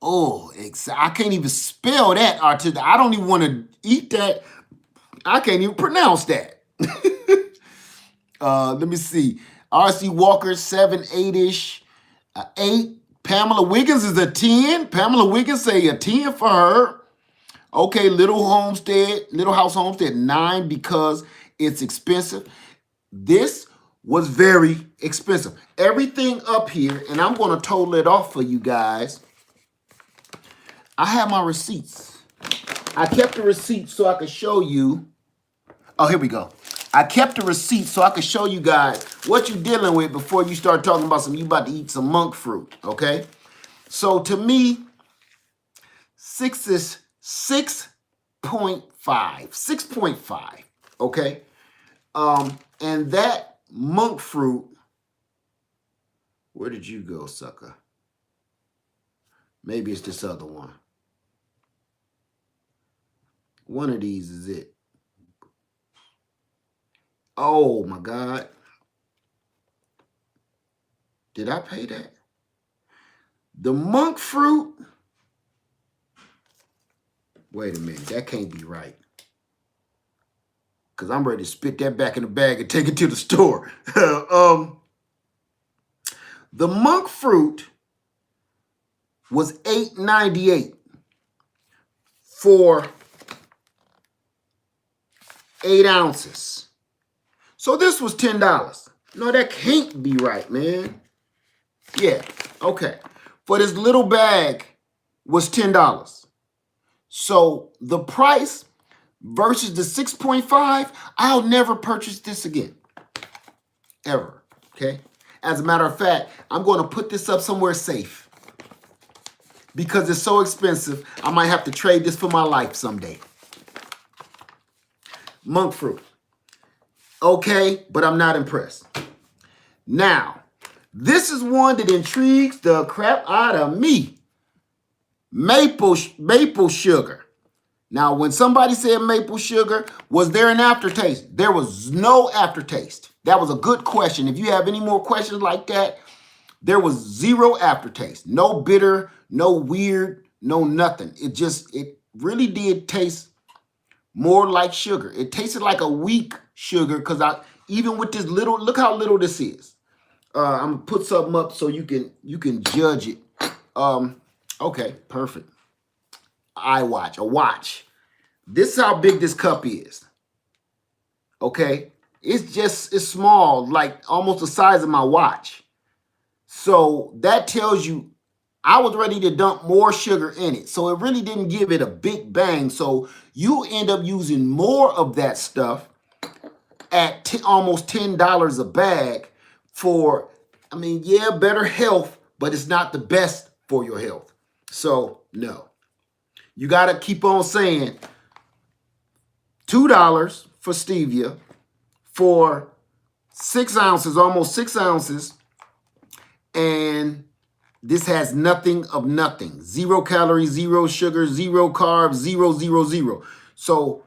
Oh, I can't even spell that. I don't even want to eat that. I can't even pronounce that. Let me see. R.C. Walker, 7, 8-ish. 8. Pamela Wiggins is a 10. Pamela Wiggins say a 10 for her. Okay, Little House Homestead, 9 because it's expensive. This was very expensive. Everything up here, and I'm going to total it off for you guys. I have my receipts. I kept the receipt so I could show you. Oh, here we go. I kept the receipt so I could show you guys what you're dealing with before you start talking about you about to eat some MonkFruit, okay? So to me, 6 is 6.5. 6.5, okay? And that MonkFruit, where did you go, sucker? Maybe it's this other one. One of these is it. Oh my God. Did I pay that? The MonkFruit. Wait a minute, that can't be right. Because I'm ready to spit that back in the bag and take it to the store. The MonkFruit was $8.98 for 8 ounces. So this was $10. No, that can't be right, man. Yeah, okay. For this little bag was $10. So the price versus the 6.5, I'll never purchase this again. Ever, okay? As a matter of fact, I'm going to put this up somewhere safe. Because it's so expensive, I might have to trade this for my life someday. MonkFruit. Okay, but I'm not impressed. Now, this is one that intrigues the crap out of me. Maple sugar. Now, when somebody said maple sugar, was there an aftertaste? There was no aftertaste. That was a good question. If you have any more questions like that, there was zero aftertaste. No bitter, no weird, no nothing. It really did taste more like sugar. It tasted like a weak sugar because even with this little, look how little this is. I'm gonna put something up so you can judge it. Okay, perfect. A watch. This is how big this cup is. Okay, it's small, like almost the size of my watch. So that tells you I was ready to dump more sugar in it. So it really didn't give it a big bang. So you end up using more of that stuff at almost $10 a bag for, I mean, yeah, better health, but it's not the best for your health. So no, you got to keep on saying $2 for stevia for 6 ounces, almost 6 ounces. And this has nothing of nothing. 0 calories, 0 sugar, 0 carbs, 0, 0, 0. So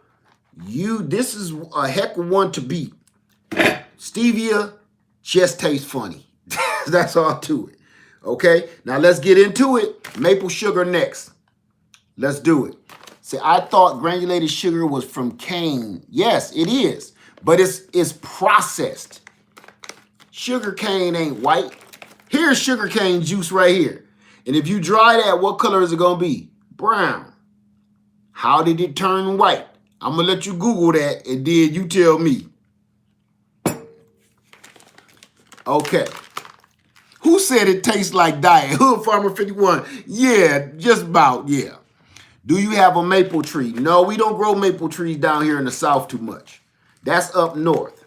this is a heck of one to beat. Stevia just tastes funny. That's all to it. Okay, now let's get into it. Maple sugar next. Let's do it. See, I thought granulated sugar was from cane. Yes, it is. but it's processed. Sugarcane ain't white. Here's sugarcane juice right here. And if you dry that, what color is it going to be? Brown. How did it turn white? I'm going to let you Google that, and then you tell me. Okay. Who said it tastes like diet? Hood Farmer 51. Yeah, just about, yeah. Do you have a maple tree? No, we don't grow maple trees down here in the South too much. That's up north.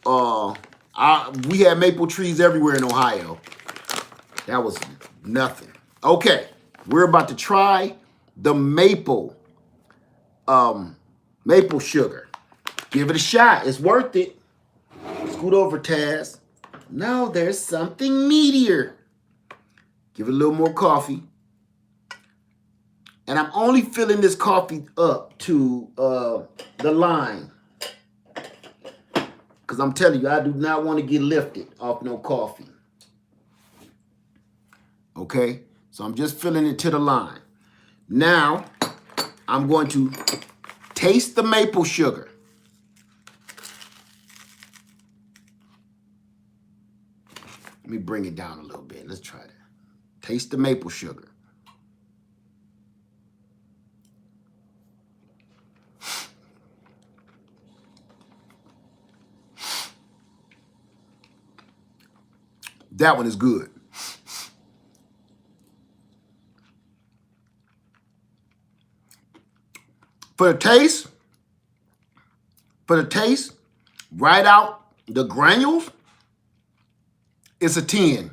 We had maple trees everywhere in Ohio. That was nothing. Okay, we're about to try the maple sugar. Give it a shot. It's worth it. Scoot over, Taz. Now there's something meatier. Give it a little more coffee. And I'm only filling this coffee up to the line. Because I'm telling you, I do not want to get lifted off no coffee. Okay? So I'm just filling it to the line. Now, I'm going to taste the maple sugar. Let me bring it down a little bit. Let's try that. Taste the maple sugar. That one is good. For the taste, right out the granules, it's a 10.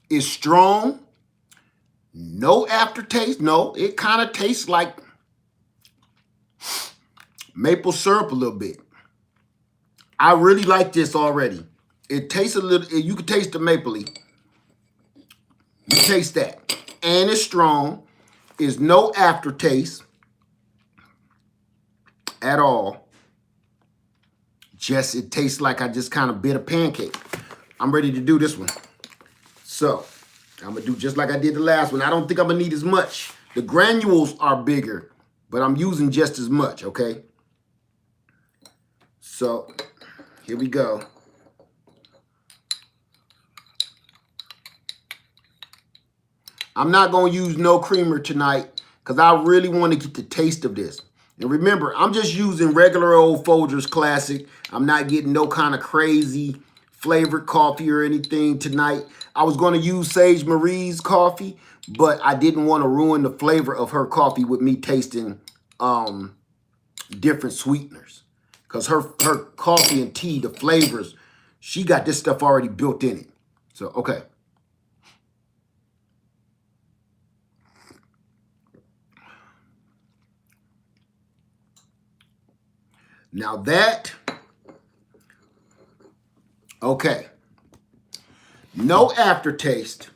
It's strong. No aftertaste. No, it kind of tastes like maple syrup a little bit. I really like this already. It tastes a little, you can taste the mapley. You taste that. And it's strong. It's no aftertaste at all. Just, it tastes like I just kind of bit a pancake. I'm ready to do this one. So, I'm going to do just like I did the last one. I don't think I'm going to need as much. The granules are bigger, but I'm using just as much, okay? So, here we go. I'm not going to use no creamer tonight because I really want to get the taste of this. And remember, I'm just using regular old Folgers Classic. I'm not getting no kind of crazy flavored coffee or anything tonight. I was going to use Sage Marie's coffee, but I didn't want to ruin the flavor of her coffee with me tasting different sweeteners. Because her coffee and tea, the flavors, she got this stuff already built in it. So, okay. Now that, okay, no aftertaste.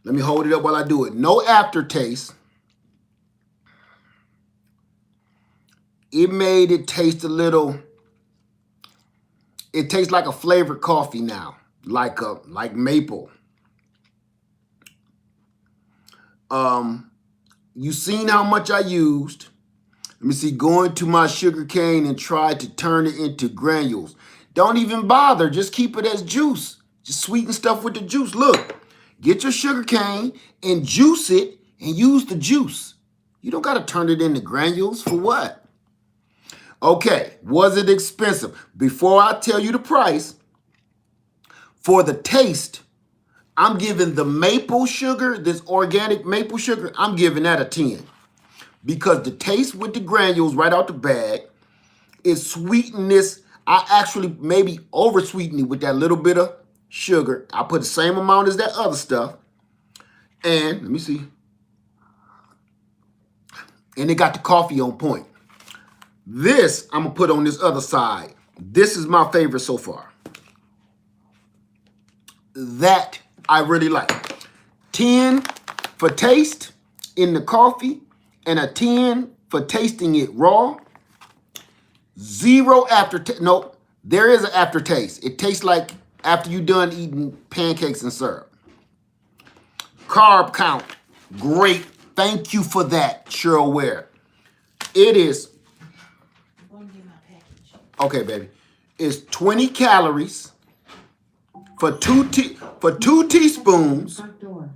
Let me hold it up while I do it. No aftertaste. It made it taste a little, it tastes like a flavored coffee now, like maple. You seen how much I used. Let me see, going to my sugar cane and try to turn it into granules. Don't even bother, just keep it as juice. Just sweeten stuff with the juice. Look, get your sugar cane and juice it and use the juice. You don't gotta turn it into granules for what? Okay, was it expensive? Before I tell you the price, for the taste, I'm giving the maple sugar, this organic maple sugar, I'm giving that a 10. Because the taste with the granules right out the bag is sweetness. I actually maybe over sweeten it with that little bit of sugar. I put the same amount as that other stuff. And let me see. And it got the coffee on point. This I'm going to put on this other side. This is my favorite so far. That I really like. 10 for taste in the coffee and a 10 for tasting it raw. 0 aftertaste. Nope, there is an aftertaste. It tastes like after you're done eating pancakes and syrup. Carb count, great Thank you for that, Cheryl Ware. It is, I'm going to get my package. okay, baby. It's 20 calories for two teaspoons. Front door.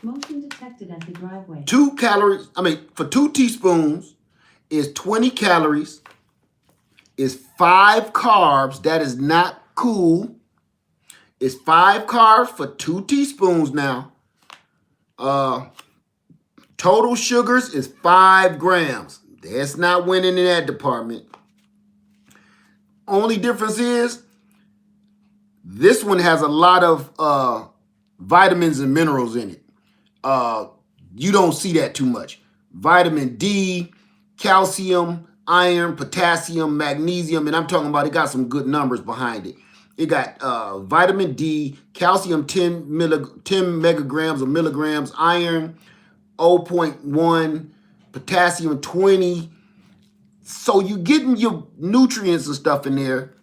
Motion detected at the driveway. 2 calories, for 2 teaspoons is 20 calories, is 5 carbs. That is not cool. It's 5 carbs for 2 teaspoons now. Total sugars is 5 grams. That's not winning in that department. Only difference is this one has a lot of vitamins and minerals in it. You don't see that too much. Vitamin D, calcium, iron, potassium, magnesium, and I'm talking about it got some good numbers behind it. It got vitamin D, calcium 10 megagrams or milligrams, iron 0.1, potassium 20. So you're getting your nutrients and stuff in there,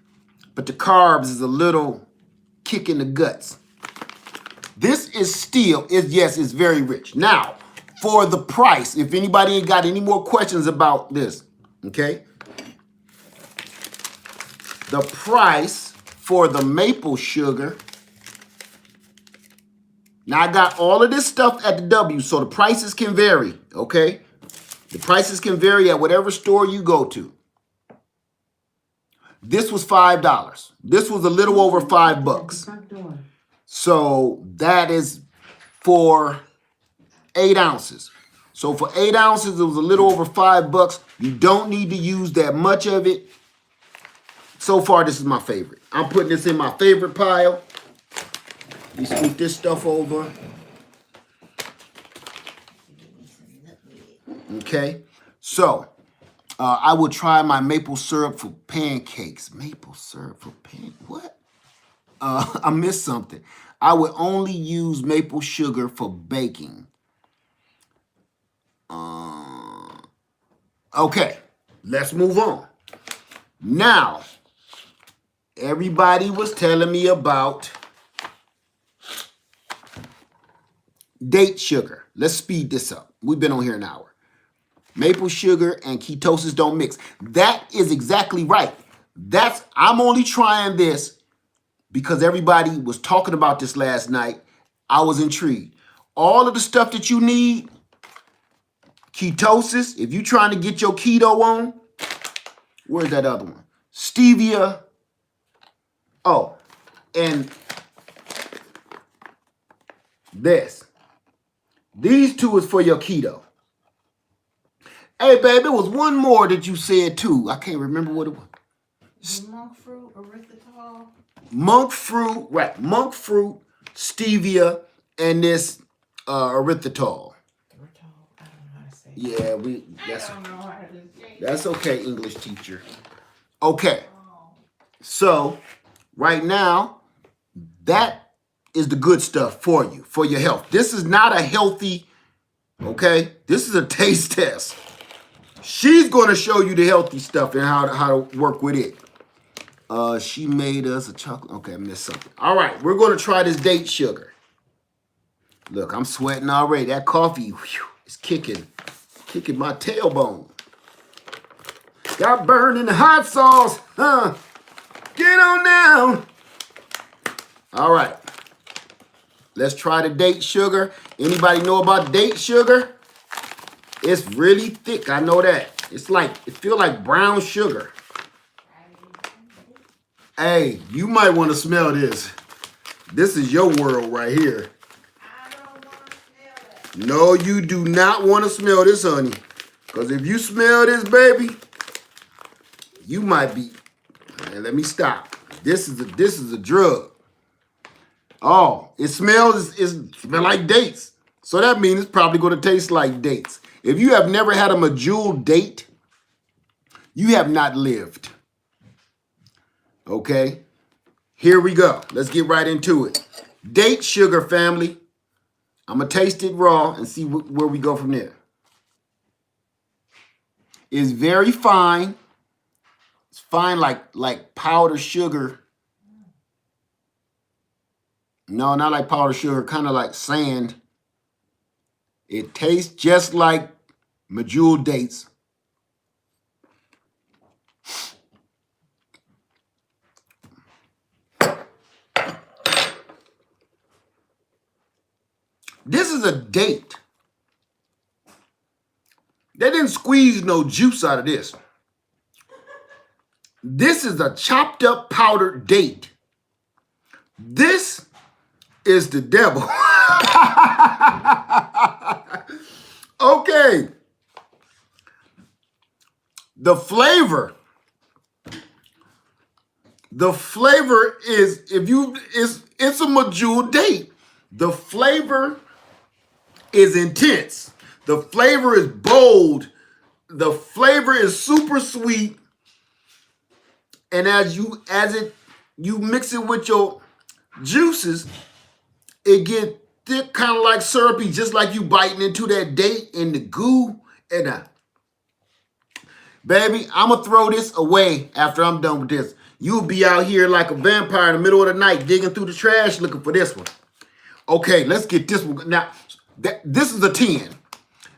but the carbs is a little kick in the guts. This is still, yes, it's very rich. Now, for the price, if anybody ain't got any more questions about this, okay? The price for the maple sugar. Now, I got all of this stuff at the W, so the prices can vary, okay? The prices can vary at whatever store you go to. This was $5. This was a little over $5. Front door. So that is for 8 ounces. So for 8 ounces, it was a little over $5. You don't need to use that much of it. So far, this is my favorite. I'm putting this in my favorite pile. You scoop this stuff over. Okay. So I will try my maple syrup for pancakes. Maple syrup for what? I missed something. I would only use maple sugar for baking. Okay, let's move on. Now, everybody was telling me about date sugar. Let's speed this up. We've been on here an hour. Maple sugar and ketosis don't mix. That is exactly right. I'm only trying this because everybody was talking about this last night. I was intrigued. All of the stuff that you need, ketosis, if you're trying to get your keto on, where's that other one? Stevia. Oh, and this. These 2 is for your keto. Hey, babe, there was one more that you said too. I can't remember what it was. MonkFruit, erythritol. MonkFruit, right? MonkFruit, stevia, and this erythritol. I don't know how to say it. Yeah, I don't know how to say it. that's okay, English teacher. Okay, so right now, that is the good stuff for you, for your health. This is not a healthy, okay? This is a taste test. She's going to show you the healthy stuff and how to work with it. She made us a chocolate. Okay, I missed something. All right, we're going to try this date sugar. Look, I'm sweating already. That coffee is kicking my tailbone. Got burned in the hot sauce. Huh? Get on down. All right. Let's try the date sugar. Anybody know about date sugar? It's really thick. I know that. It feels like brown sugar. Hey, you might want to smell this. This is your world right here. I don't want to smell it. No, you do not want to smell this, honey. Because if you smell this, baby, you might be. Man, let me stop. This is a drug. Oh, it smells like dates. So that means it's probably going to taste like dates. If you have never had a medjool date, you have not lived. Okay? Here we go. Let's get right into it. Date sugar, family. I'm going to taste it raw and see where we go from there. It's very fine. It's fine like powdered sugar. No, not like powdered sugar, kind of like sand. It tastes just like Medjool dates. This is a date. They didn't squeeze no juice out of this. This is a chopped up powdered date. This is the devil. Okay. The flavor is, it's a Medjool date. The flavor is intense. The flavor is bold. The flavor is super sweet. And as you mix it with your juices, it gets thick, kind of like syrupy, just like you biting into that date and the goo. And baby, I'm gonna throw this away after I'm done with this. You'll be out here like a vampire in the middle of the night digging through the trash looking for this one. Okay, let's get this one. Now, this is a 10.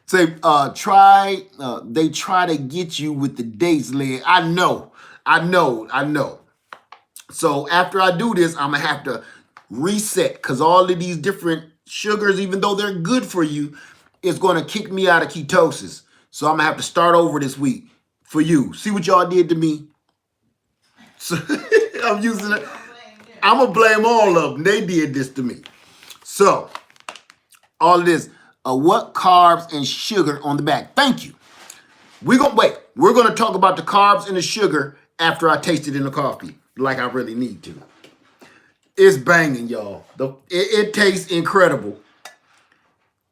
Say, they try to get you with the dates, Lynn. I know. So after I do this, I'm gonna have to reset because all of these different sugars, even though they're good for you, is gonna kick me out of ketosis. So I'm gonna have to start over this week for you. See what y'all did to me? So I'm using it. I'm gonna blame all of them. They did this to me. So all of this, what carbs and sugar on the back? Thank you. We're gonna talk about the carbs and the sugar after I taste it in the coffee, like I really need to. It's banging, y'all. It tastes incredible.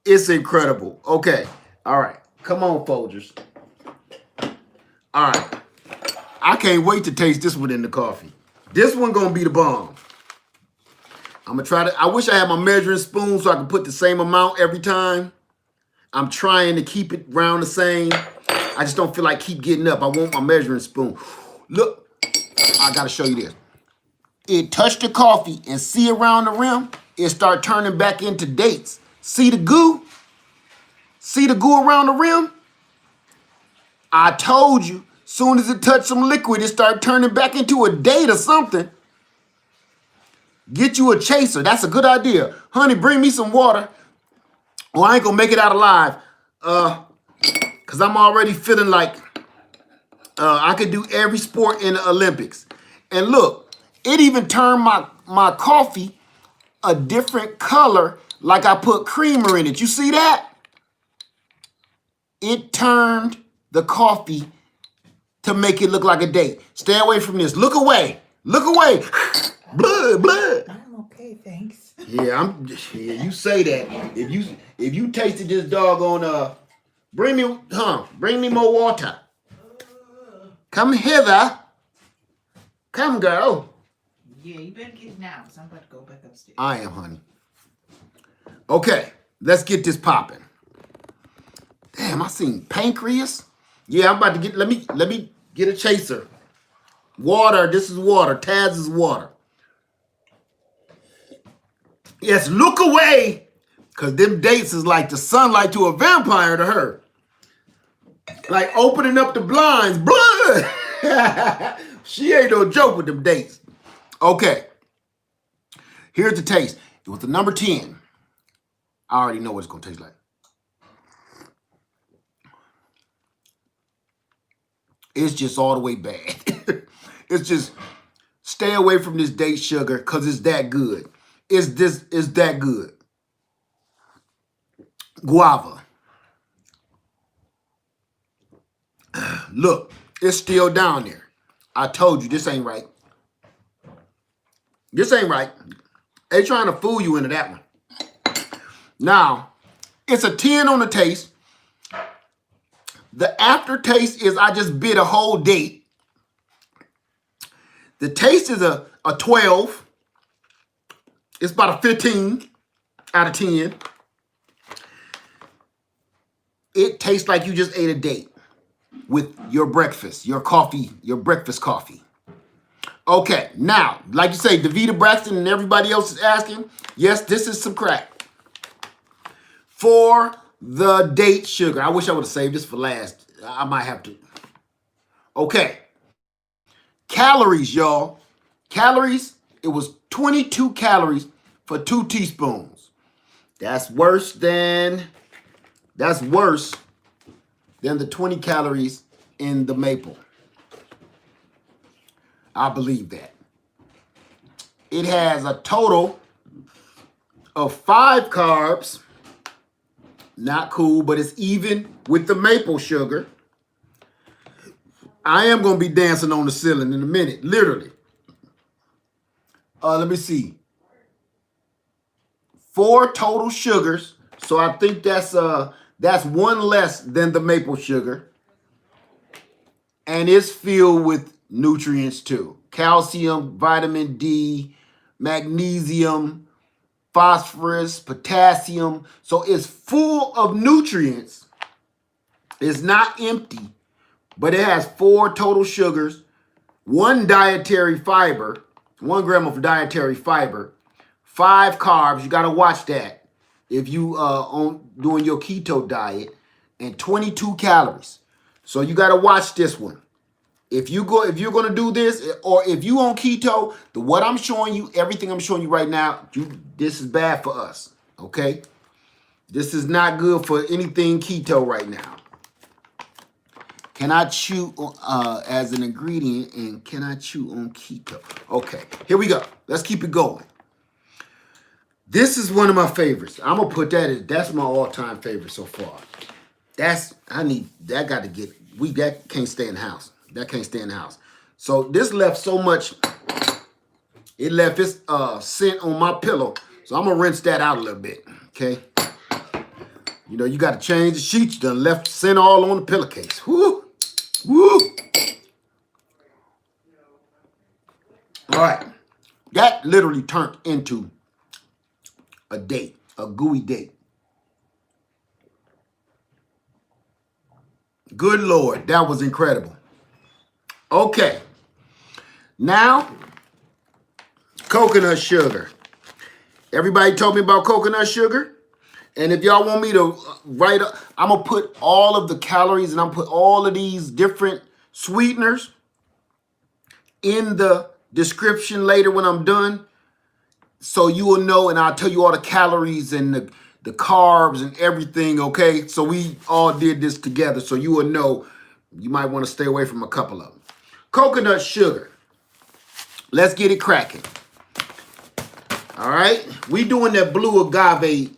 It's incredible. Okay. All right. Come on, Folgers. All right. I can't wait to taste this one in the coffee. This one gonna be the bomb. I'm gonna try to, I wish I had my measuring spoon so I could put the same amount every time. I'm trying to keep it around the same. I just don't feel like keep getting up. I want my measuring spoon. Look, I gotta show you this. It touched the coffee and see around the rim, it start turning back into dates. See the goo? See the goo around the rim? I told you, soon as it touched some liquid, it start turning back into a date or something. Get you a chaser. That's a good idea. Honey, bring me some water. Or I ain't gonna make it out alive. Cause I'm already feeling like I could do every sport in the Olympics. And look, it even turned my coffee a different color, like I put creamer in it. You see that? It turned the coffee to make it look like a date. Stay away from this. Look away. Look away. Blood, blood. I'm okay, thanks. Yeah, you say that. If you tasted this doggone bring me more water. Come hither. Come, girl. Yeah, you better get it now, because I'm about to go back upstairs. I am, honey. Okay, let's get this popping. Damn, I seen pancreas. Yeah, I'm about to get, let me get a chaser. Water, this is water. Taz is water. Yes, look away. Because them dates is like the sunlight to a vampire to her. Like opening up the blinds. Blood. She ain't no joke with them dates. Okay. Here's the taste. It was the number 10. I already know what it's going to taste like. It's just all the way bad. It's just stay away from this date sugar because it's that good. It's that good. Guava. Look, it's still down there. I told you this ain't right. This ain't right. They trying to fool you into that one. Now, it's a 10 on the taste. The aftertaste is I just bit a whole date. The taste is a 12. It's about a 15 out of 10. It tastes like you just ate a date with your breakfast, your coffee, your breakfast coffee. Okay, now, like you say, Davita Braxton and everybody else is asking, yes, this is some crack. For the date sugar. I wish I would have saved this for last. I might have to. Okay. Calories, y'all. Calories, it was 22 calories for 2 teaspoons. That's worse than the 20 calories in the maple. I believe that. It has a total of 5 carbs. Not cool, but it's even with the maple sugar. I am going to be dancing on the ceiling in a minute, literally. Let me see. 4 total sugars. So I think that's 1 less than the maple sugar. And it's filled with nutrients too. Calcium, vitamin D, magnesium, phosphorus, potassium. So it's full of nutrients. It's not empty, but it has 4 total sugars, 1 dietary fiber, 1 gram of dietary fiber, 5 carbs. You got to watch that if you on doing your keto diet, and 22 calories. So you got to watch this one. If you're going to do this, or if you on keto, what I'm showing you, everything I'm showing you right now, this is bad for us. Okay, this is not good for anything keto right now. Can I chew as an ingredient, and can I chew on keto? Okay, here we go. Let's keep it going. This is one of my favorites. I'm gonna put that's my all-time favorite so far. That can't stay in the house. That can't stay in the house. So this left so much, it left its scent on my pillow. So I'm gonna rinse that out a little bit. Okay. You know, you gotta change the sheets. You done left scent all on the pillowcase. Woo! Woo! All right. That literally turned into a date, a gooey date. Good Lord, that was incredible. Okay. Now, coconut sugar. Everybody told me about coconut sugar. And if y'all want me to write up, I'm going to put all of the calories and I'm going to put all of these different sweeteners in the description later when I'm done. So you will know, and I'll tell you all the calories and the carbs and everything, okay? So we all did this together, so you will know. You might want to stay away from a couple of them. Coconut sugar. Let's get it cracking. All right? We doing that blue agave.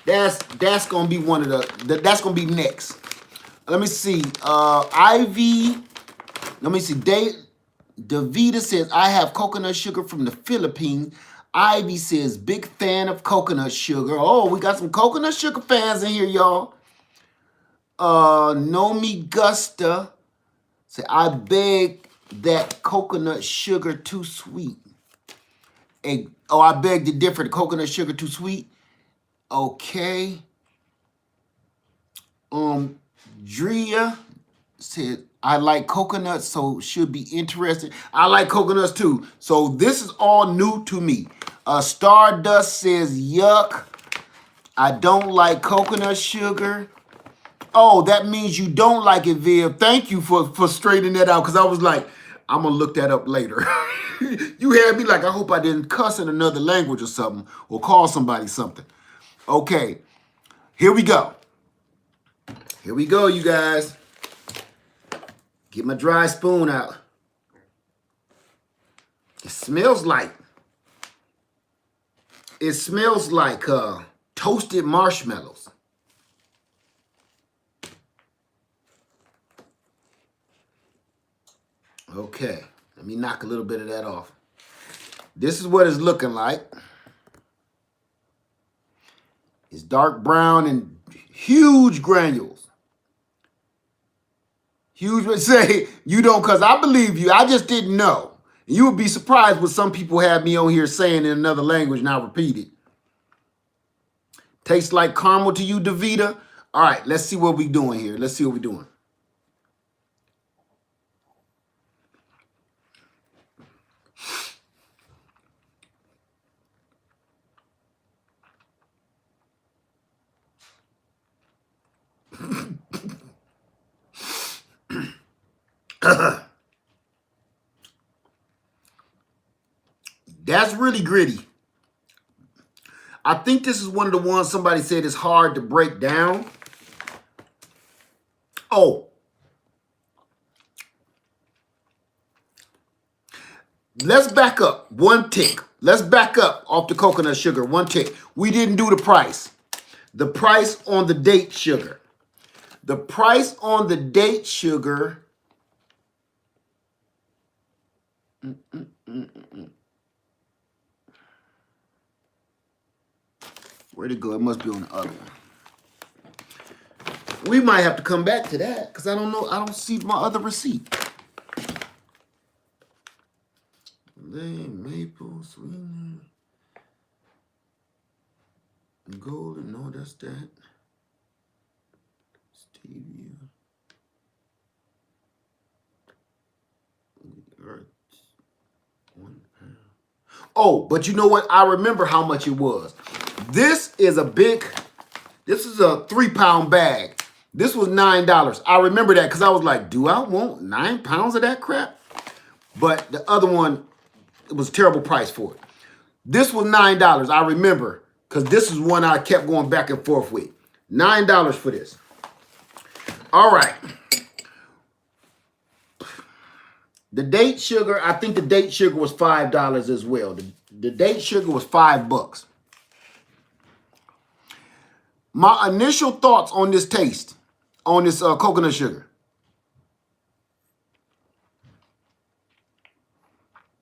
That's going to be one of that's going to be next. Let me see. Ivy. Let me see. Davida says, I have coconut sugar from the Philippines. Ivy says, big fan of coconut sugar. Oh, we got some coconut sugar fans in here, y'all. Nomi Gusta say, I beg that coconut sugar too sweet. I beg to differ. The coconut sugar too sweet. Okay. Drea said, I like coconuts, so should be interested. I like coconuts too. So this is all new to me. Stardust says, yuck. I don't like coconut sugar. Oh, that means you don't like it, Viv. Thank you for straightening that out, because I was like, I'm going to look that up later. You had me like, I hope I didn't cuss in another language or something, or call somebody something. Okay, here we go. Here we go, you guys. Get my dry spoon out. It smells like toasted marshmallows. Okay, let me knock a little bit of that off. This is what it's looking like. It's dark brown and huge granules. Huge, say you don't, because I believe you. I just didn't know. You would be surprised what some people have me on here saying in another language, and I'll repeat it. Tastes like caramel to you, Davida? All right, let's see what we're doing here. Let's see what we're doing. That's really gritty. I think this is one of the ones somebody said is hard to break down. Oh. Let's back up one tick. Let's back up off the coconut sugar one tick. We didn't do the price. The price on the date sugar. The price on the date sugar. Where'd it go? It must be on the other one. We might have to come back to that because I don't know. I don't see my other receipt. Maple, sweetener, golden. No, that's that. Stevia. Earth. 1 pound. Oh, but you know what? I remember how much it was. This is a 3-pound bag. This was $9. I remember that because I was like, do I want 9 pounds of that crap? But the other one, it was a terrible price for it. This was $9. I remember because this is one I kept going back and forth with. $9 for this. All right. The date sugar, I think the date sugar was $5 as well. The date sugar was $5. My initial thoughts on this taste, on this coconut sugar.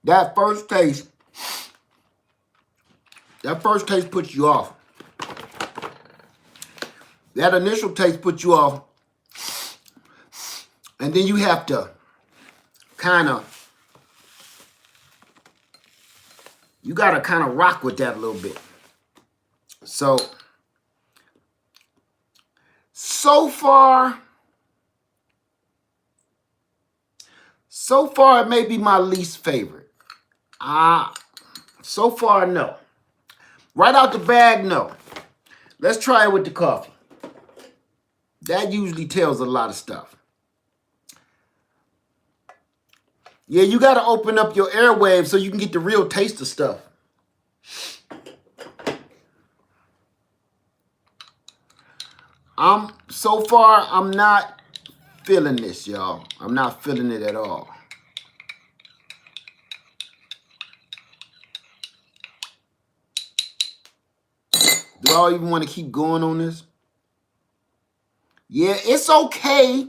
That first taste puts you off. That initial taste puts you off. And then you have to you got to kind of rock with that a little bit. So far, it may be my least favorite. So far, no. Right out the bag, no. Let's try it with the coffee. That usually tells a lot of stuff. Yeah, you got to open up your airwaves so you can get the real taste of stuff. So far, I'm not feeling this, y'all. I'm not feeling it at all. Do I even want to keep going on this? Yeah, it's okay.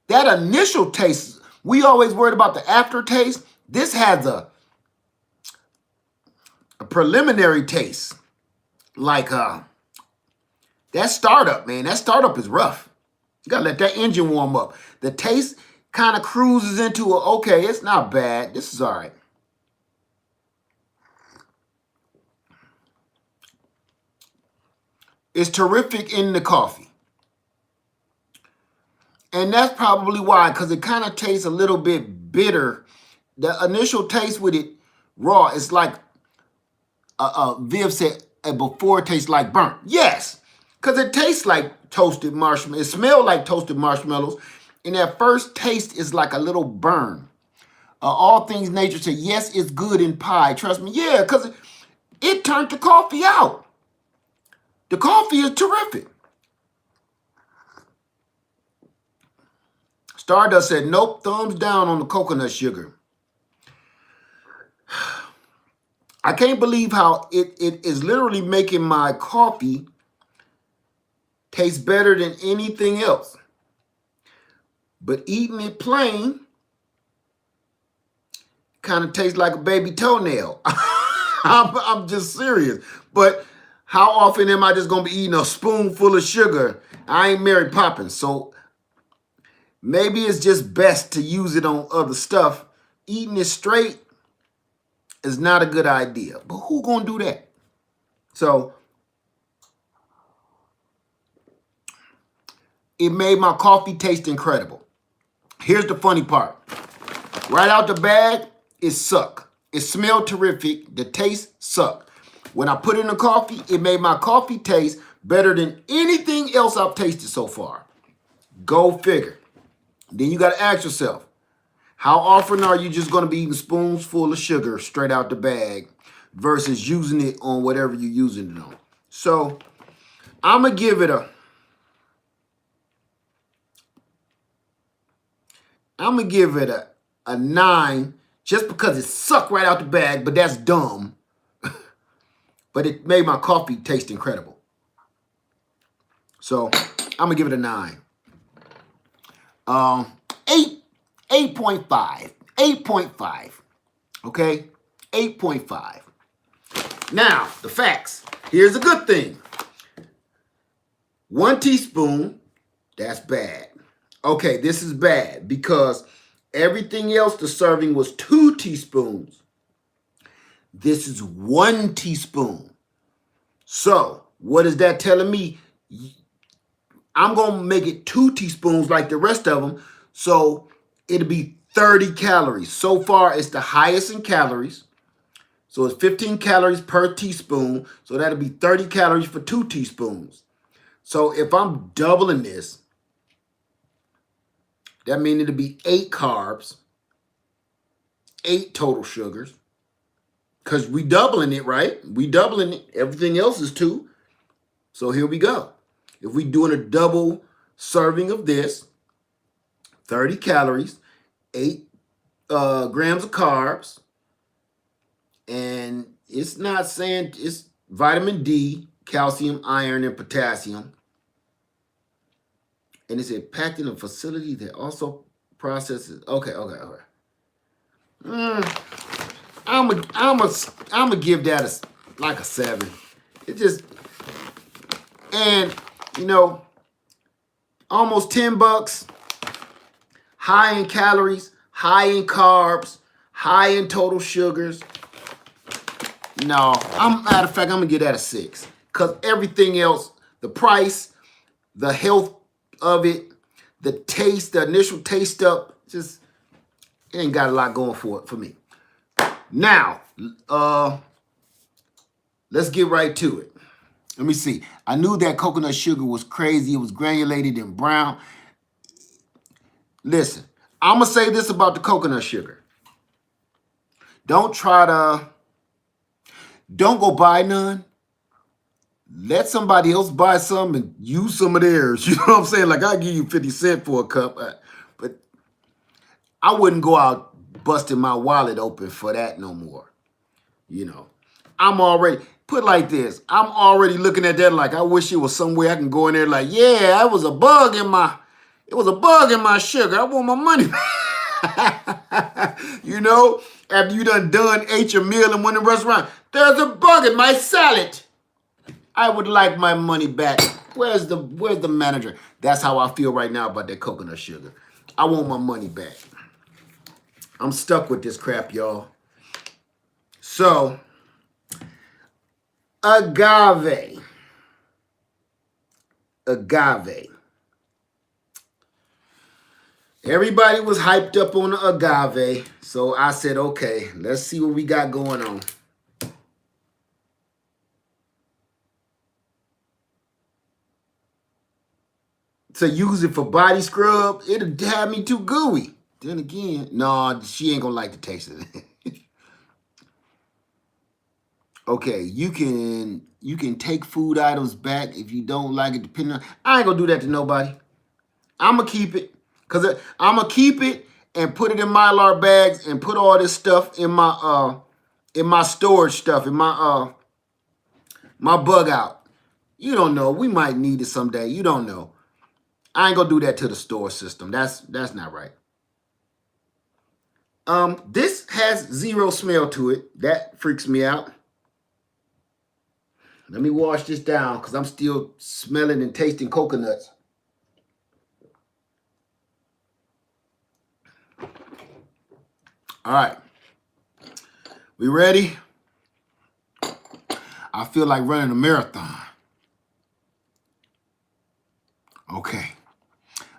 That initial taste, we always worried about the aftertaste. This has a preliminary taste. Like that startup, man. That startup is rough. You gotta let that engine warm up. The taste kind of cruises into okay, it's not bad. This is all right. It's terrific in the coffee. And that's probably why, because it kind of tastes a little bit bitter. The initial taste with it raw, it's like Viv said before, it tastes like burnt. Yes, because it tastes like toasted marshmallows. It smells like toasted marshmallows. And that first taste is like a little burn. All things nature say, yes, it's good in pie. Trust me. Yeah, because it turned the coffee out. The coffee is terrific. Stardust said, nope, thumbs down on the coconut sugar. I can't believe how it is literally making my coffee taste better than anything else. But eating it plain kind of tastes like a baby toenail. I'm just serious. But how often am I just going to be eating a spoonful of sugar? I ain't Mary Poppins, so maybe it's just best to use it on other stuff. Eating it straight is not a good idea. But who gonna do that? So it made my coffee taste incredible. Here's the funny part. Right out the bag, it sucked. It smelled terrific. The taste sucked. When I put it in the coffee, it made my coffee taste better than anything else I've tasted so far. Go figure. Then you got to ask yourself, how often are you just going to be eating spoons full of sugar straight out the bag versus using it on whatever you're using it on? So I'm going to give it a 9 just because it sucked right out the bag, but that's dumb. But it made my coffee taste incredible. So I'm going to give it a 9. 8.5. 8.5. Okay? 8.5. Now, the facts. Here's a good thing. 1 teaspoon, that's bad. Okay, this is bad because everything else the serving was 2 teaspoons. This is 1 teaspoon. So, what is that telling me? I'm going to make it 2 teaspoons like the rest of them. So, it'll be 30 calories. So far, it's the highest in calories. So, it's 15 calories per teaspoon. So, that'll be 30 calories for 2 teaspoons. So, if I'm doubling this, that means it'll be 8 carbs, 8 total sugars. Because we doubling it, right? We doubling it. Everything else is 2. So here we go. If we doing a double serving of this, 30 calories, 8 grams of carbs, and it's not saying it's vitamin D, calcium, iron, and potassium. And it's packed in a facility that also processes. Okay. I'm gonna give that like a 7. It just, and you know, almost $10. High in calories, high in carbs, high in total sugars. No, matter of fact, I'm gonna give that a 6 because everything else, the price, the health of it, the taste, the initial taste up, just it ain't got a lot going for it for me. Now, let's get right to it. Let me see. I knew that coconut sugar was crazy. It was granulated and brown. Listen, I'm going to say this about the coconut sugar. Don't go buy none. Let somebody else buy some and use some of theirs. You know what I'm saying? Like, I'll give you 50 cents for a cup. But I wouldn't go out busting my wallet open for that no more. You know, I'm already, put like this, I'm already looking at that like I wish it was somewhere I can go in there like, yeah, it was a bug in my sugar. I want my money back. You know, after you done ate your meal and went to the restaurant, there's a bug in my salad. I would like my money back. Where's the manager? That's how I feel right now about that coconut sugar. I want my money back. I'm stuck with this crap, y'all. So, agave. Everybody was hyped up on the agave. So I said, okay, let's see what we got going on. To use it for body scrub, it'll have me too gooey. Then again, no, she ain't gonna like the taste of it. Okay, you can take food items back if you don't like it, depending on, I ain't gonna do that to nobody. I'm gonna keep it. Cause I'm gonna keep it and put it in Mylar bags and put all this stuff in my storage stuff, in my bug out. You don't know. We might need it someday. You don't know. I ain't gonna do that to the store system. That's not right. This has 0 smell to it. That freaks me out. Let me wash this down because I'm still smelling and tasting coconuts. All right. We ready? I feel like running a marathon. Okay.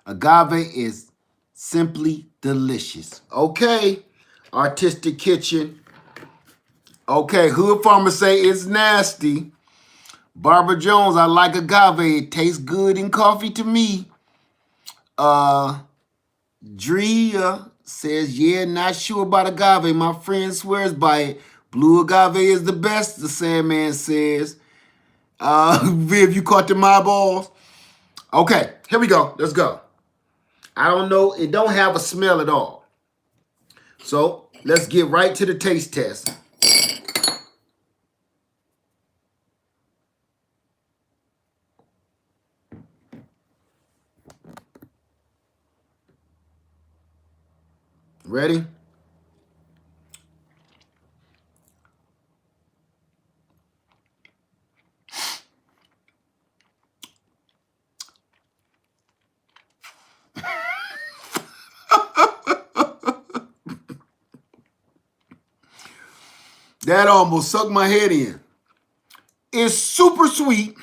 Agave is simply delicious. Okay. Artistic Kitchen. Okay. Hood Farmer say it's nasty. Barbara Jones, I like agave. It tastes good in coffee to me. Drea says, yeah, not sure about agave. My friend swears by it. Blue agave is the best, the Sandman says. Viv, you caught the eyeballs? Okay, here we go. Let's go. I don't know. It don't have a smell at all. So let's get right to the taste test. Ready? That almost sucked my head in. It's super sweet.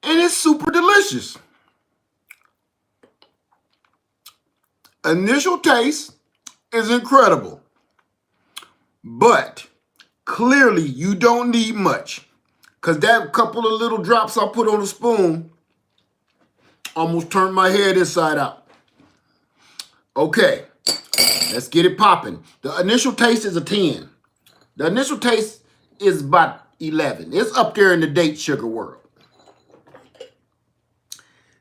And it's super delicious. Initial taste is incredible. But clearly you don't need much. Because that couple of little drops I put on a spoon almost turned my head inside out. Okay, let's get it popping. The initial taste is a 10. The initial taste is about 11. It's up there in the date sugar world.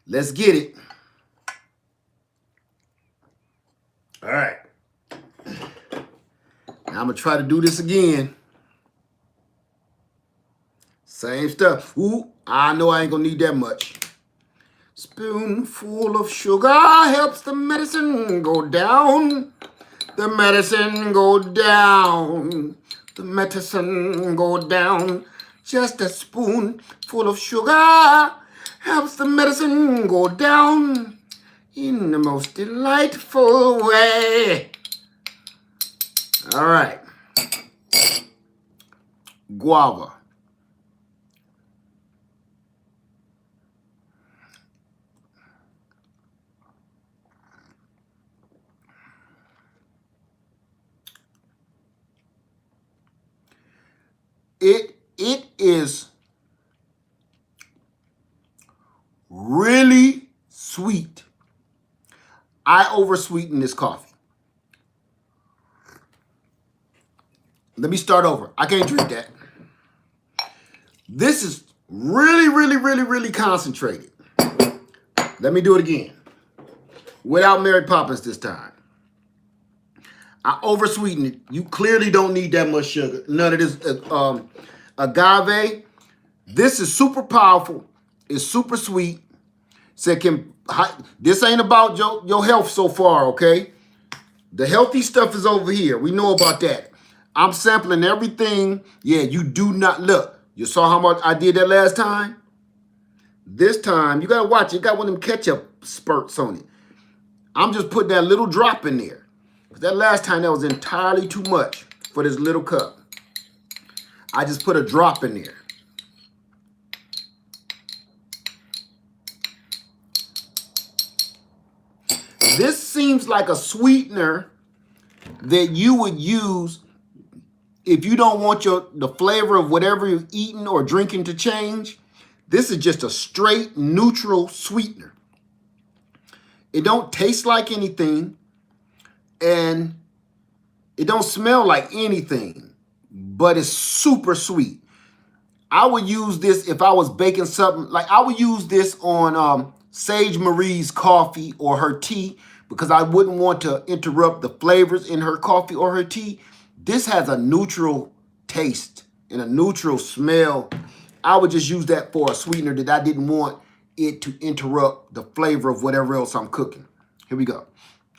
Let's get it. All right. Now I'm going to try to do this again. Same stuff. Ooh, I know I ain't going to need that much. Spoonful of sugar helps the medicine go down. The medicine go down. The medicine go down. Just a spoonful of sugar helps the medicine go down in the most delightful way. All right. Guava. It is really sweet. I oversweeten this coffee. Let me start over. I can't drink that. This is really concentrated. Let me do it again. Without Mary Poppins this time. I oversweeten it. You clearly don't need that much sugar. None of this agave. This is super powerful. It's super sweet. This ain't about your health so far, okay? The healthy stuff is over here. We know about that. I'm sampling everything. Yeah, you do not look. You saw how much I did that last time? This time, you gotta watch it. Got one of them ketchup spurts on it. I'm just putting that little drop in there. That last time, that was entirely too much for this little cup. I just put a drop in there. This seems like a sweetener that you would use if you don't want the flavor of whatever you're eating or drinking to change. This is just a straight neutral sweetener. It don't taste like anything, and it don't smell like anything, but it's super sweet. I would use this if I was baking something. Like I would use this on Sage Marie's coffee or her tea, because I wouldn't want to interrupt the flavors in her coffee or her tea. This has a neutral taste and a neutral smell. I would just use that for a sweetener that I didn't want it to interrupt the flavor of whatever else I'm cooking. Here we go.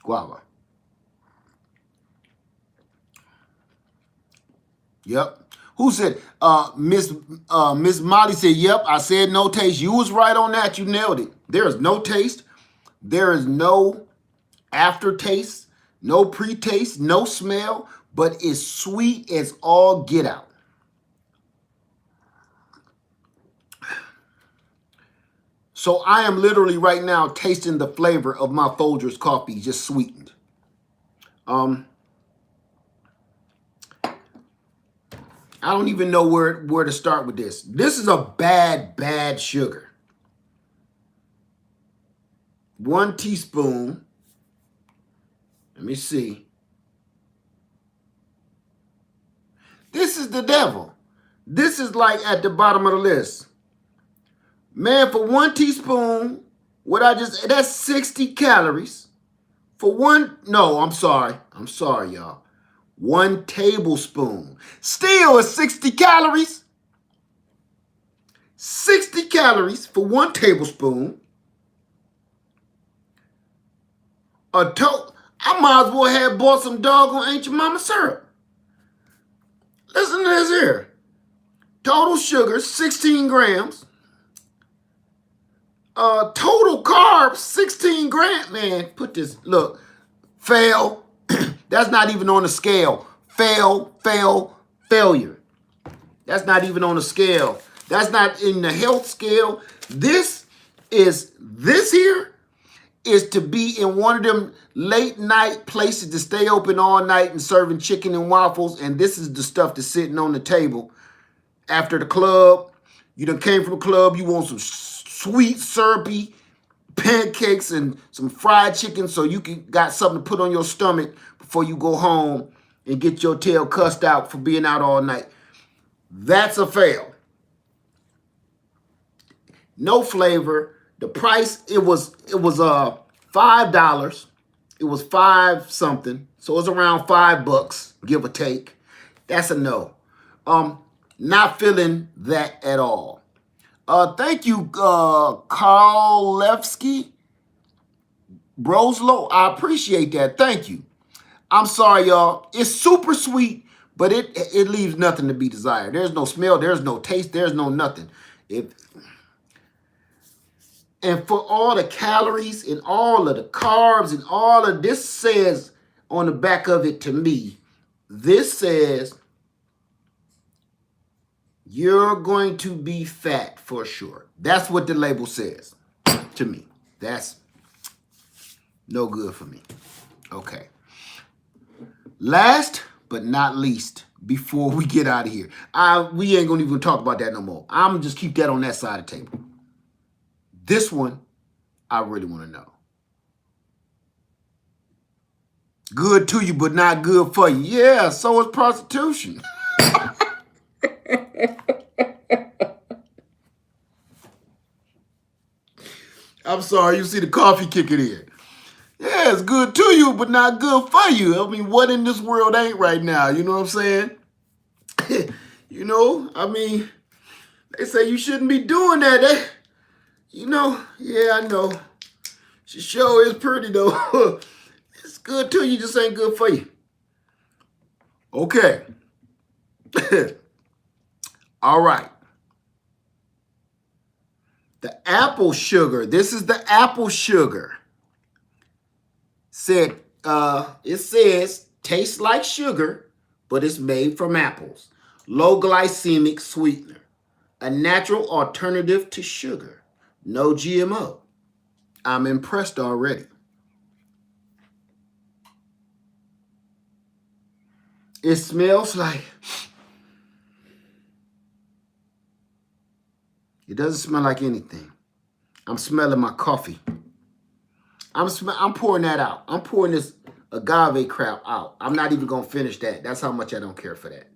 Guava. Yep. Who said? Miss Molly said, yep, I said no taste. You was right on that. You nailed it. There is no taste. There is no aftertaste, no pre-taste, no smell, but it's sweet as all get out. So I am literally right now tasting the flavor of my Folgers coffee just sweetened. I don't even know where to start with this. This is a bad sugar. 1 teaspoon. Let me see. This is the devil. This is like at the bottom of the list. Man, for 1 teaspoon, that's 60 calories. For I'm sorry, y'all. 1 tablespoon. Still is 60 calories. 60 calories for 1 tablespoon. I might as well have bought some doggone Ancient Mama syrup. Listen to this here. Total sugar, 16 grams. Total carbs, 16 grams. Man, look, fail. That's not even on the scale. Failure. That's not even on the scale. That's not in the health scale. This here is to be in one of them late night places to stay open all night and serving chicken and waffles. And this is the stuff that's sitting on the table after the club. You done came from the club. You want some sweet, syrupy pancakes and some fried chicken so you got something to put on your stomach before you go home and get your tail cussed out for being out all night. That's a fail. No flavor. The price, it was $5. It was 5 something. So it's around $5, give or take. That's a no. Not feeling that at all. Thank you, Karlevsky Broslow. I appreciate that. Thank you. I'm sorry, y'all. It's super sweet, but it leaves nothing to be desired. There's no smell. There's no taste. There's no nothing. And for all the calories and all of the carbs and all of this says on the back of it to me, this says you're going to be fat for sure. That's what the label says to me. That's no good for me. Okay. Last but not least, before we get out of here, we ain't going to even talk about that no more. I'm going to just keep that on that side of the table. This one, I really want to know. Good to you, but not good for you. Yeah, so is prostitution. I'm sorry, you see the coffee kicking in. Yeah, it's good to you, but not good for you. I mean, what in this world ain't right now? You know what I'm saying? They say you shouldn't be doing that. Yeah, I know. She sure is pretty, though. It's good to you, just ain't good for you. Okay. All right. The apple sugar. This is the apple sugar. It says, tastes like sugar, but it's made from apples. Low glycemic sweetener. A natural alternative to sugar. No GMO. I'm impressed already. It smells like... It doesn't smell like anything. I'm smelling my coffee. I'm pouring that out. I'm pouring this agave crap out. I'm not even going to finish that. That's how much I don't care for that.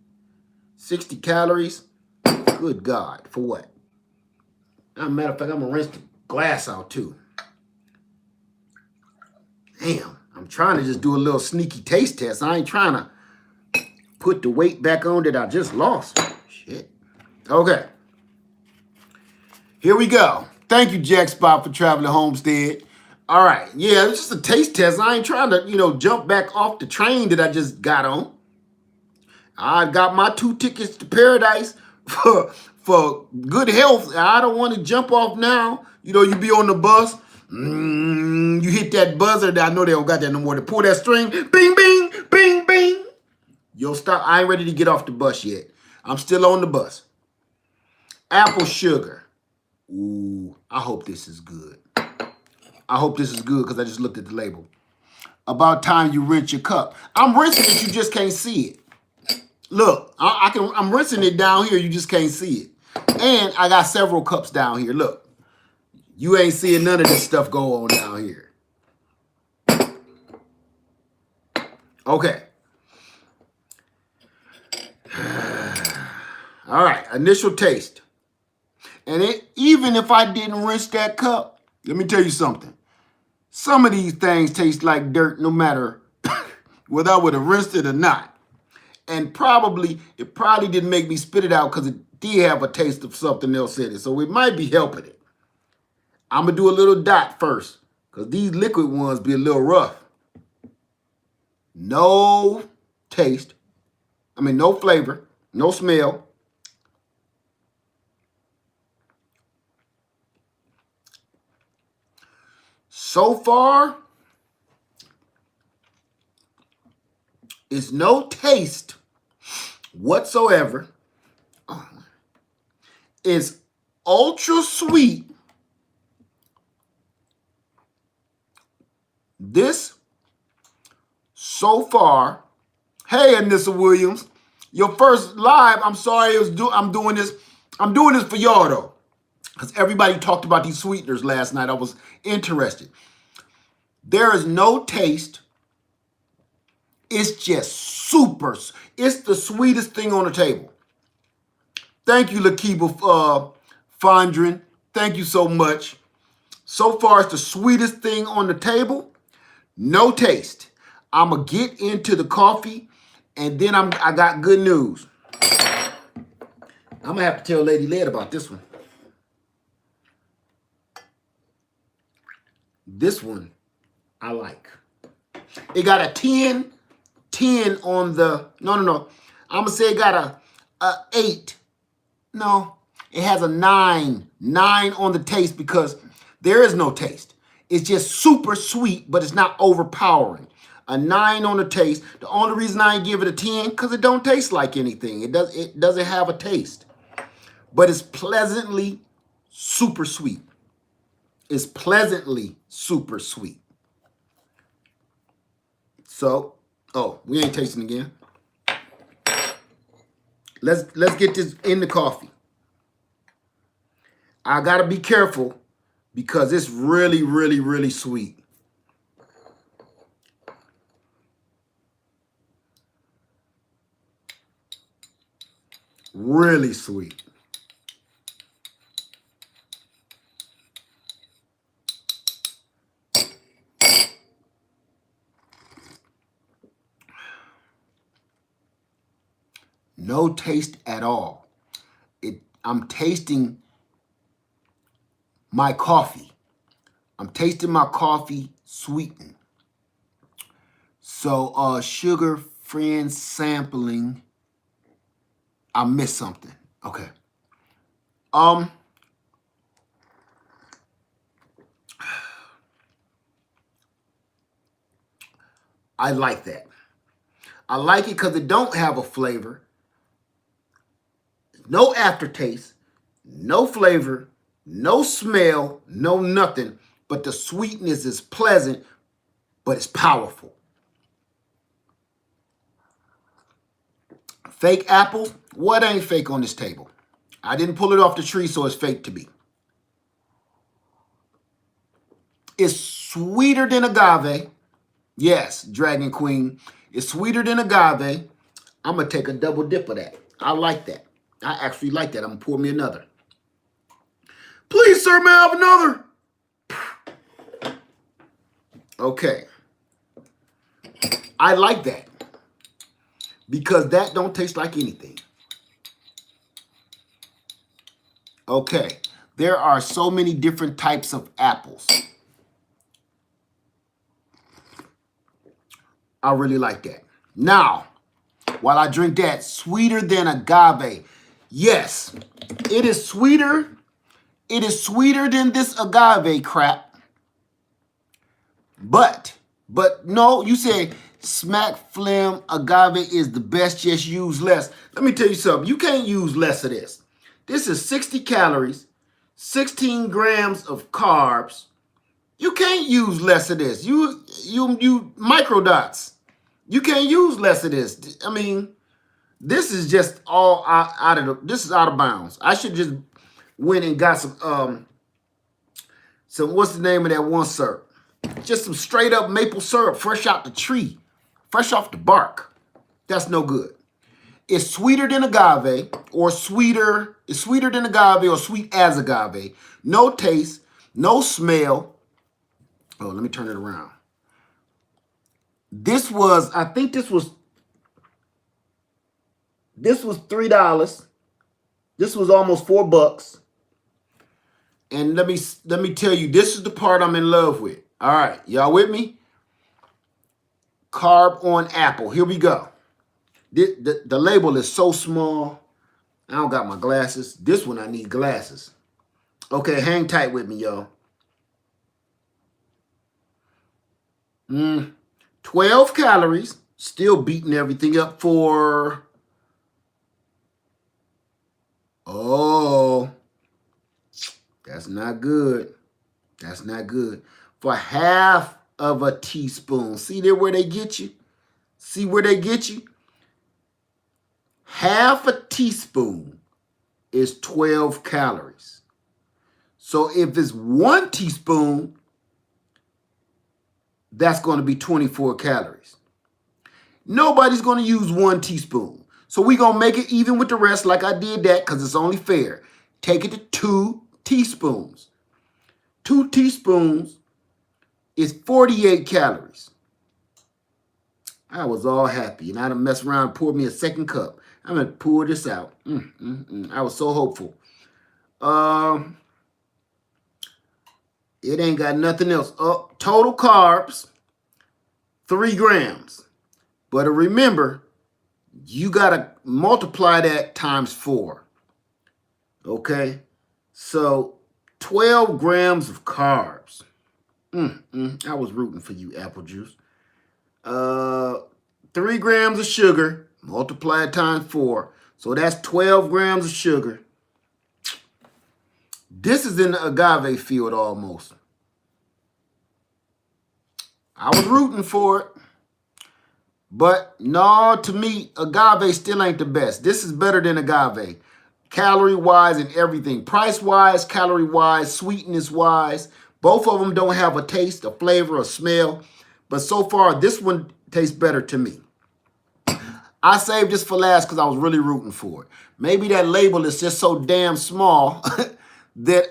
60 calories? Good God. For what? As a matter of fact, I'm going to rinse the glass out too. Damn. I'm trying to just do a little sneaky taste test. I ain't trying to put the weight back on that I just lost. Shit. Okay. Here we go. Thank you, Jack Spot, for Traveling Homestead. All right. Yeah, it's just a taste test. I ain't trying to, jump back off the train that I just got on. I got my 2 tickets to paradise for good health. I don't want to jump off now. You be on the bus. You hit that buzzer. I know they don't got that no more. To pull that string. Bing, bing, bing, bing. Yo, stop. I ain't ready to get off the bus yet. I'm still on the bus. Apple sugar. Ooh, I hope this is good. I hope this is good because I just looked at the label. About time you rinse your cup. I'm rinsing it, you just can't see it. Look, I'm rinsing it down here, you just can't see it. And I got several cups down here. Look, You ain't seeing none of this stuff go on down here. Okay. All right, initial taste. And even if I didn't rinse that cup, let me tell you something. Some of these things taste like dirt no matter whether I would have rinsed it or not. And it probably didn't make me spit it out because it did have a taste of something else in it. So it might be helping it. I'm going to do a little dot first because these liquid ones be a little rough. No taste. No flavor. No smell. So far, it's no taste whatsoever. It's ultra sweet. This, so far, hey, Anissa Williams, your first live. I'm sorry, I'm doing this. I'm doing this for y'all though, because everybody talked about these sweeteners last night. I was interested. There is no taste. It's just super. It's the sweetest thing on the table. Thank you, Lakiba Fondren. Thank you so much. So far, it's the sweetest thing on the table. No taste. I'm going to get into the coffee, and then I got good news. I'm going to have to tell Lady Led about this one. This one, I like. It got a 10 on the, no. I'm going to say it got a 8. No, it has a 9 on the taste because there is no taste. It's just super sweet, but it's not overpowering. A 9 on the taste. The only reason I give it a 10 because it don't taste like anything. It doesn't have a taste, but it's pleasantly super sweet. It's pleasantly super sweet. So, we ain't tasting again. Let's get this in the coffee. I gotta be careful because it's really, really, really sweet. Really sweet. No taste at all. I'm tasting my coffee. I'm tasting my coffee sweetened. So sugar friend sampling. I missed something. Okay. I like that. I like it because it don't have a flavor. No aftertaste, no flavor, no smell, no nothing. But the sweetness is pleasant, but it's powerful. Fake apples? What ain't fake on this table? I didn't pull it off the tree, so it's fake to me. It's sweeter than agave. Yes, Dragon Queen. It's sweeter than agave. I'm going to take a double dip of that. I like that. I actually like that. I'm going to pour me another. Please, sir, may I have another? Okay. I like that. Because that don't taste like anything. Okay. There are so many different types of apples. I really like that. Now, while I drink that, sweeter than agave. Yes, it is sweeter. It is sweeter than this agave crap. But no, you say smack phlegm agave is the best, just use less. Let me tell you something. You can't use less of this. This is 60 calories, 16 grams of carbs. You can't use less of this. You microdots. You can't use less of this. I mean, this is just all this is out of bounds. I should just went and got some So what's the name of that one syrup? Just some straight up maple syrup, fresh out the tree, fresh off the bark. That's no good. It's sweeter than agave, or sweeter. It's sweeter than agave, or sweet as agave. No taste, no smell. Oh, let me turn it around. This was, I think this was $3. This was almost $4. And let me tell you, this is the part I'm in love with. All right, y'all with me? Carb on apple. Here we go. The label is so small. I don't got my glasses. This one I need glasses. Okay, hang tight with me, y'all. 12 calories. Still beating everything up for... Oh, that's not good. That's not good. For half of a teaspoon. See there where they get you? See where they get you? Half a teaspoon is 12 calories. So if it's 1 teaspoon, that's going to be 24 calories. Nobody's going to use 1 teaspoon. So we're going to make it even with the rest like I did that because it's only fair. Take it to 2 teaspoons. 2 teaspoons is 48 calories. I was all happy, and I done messed around and poured me a second cup. I'm going to pour this out. I was so hopeful. It ain't got nothing else. Total carbs, 3 grams. But remember, you got to multiply that times 4. Okay? So, 12 grams of carbs. I was rooting for you, apple juice. 3 grams of sugar, multiply it times 4. So that's 12 grams of sugar. This is in the agave field almost. I was rooting for it. But no, to me, agave still ain't the best. This is better than agave. Calorie-wise and everything. Price-wise, calorie-wise, sweetness-wise. Both of them don't have a taste, a flavor, a smell. But so far, this one tastes better to me. I saved this for last because I was really rooting for it. Maybe that label is just so damn small that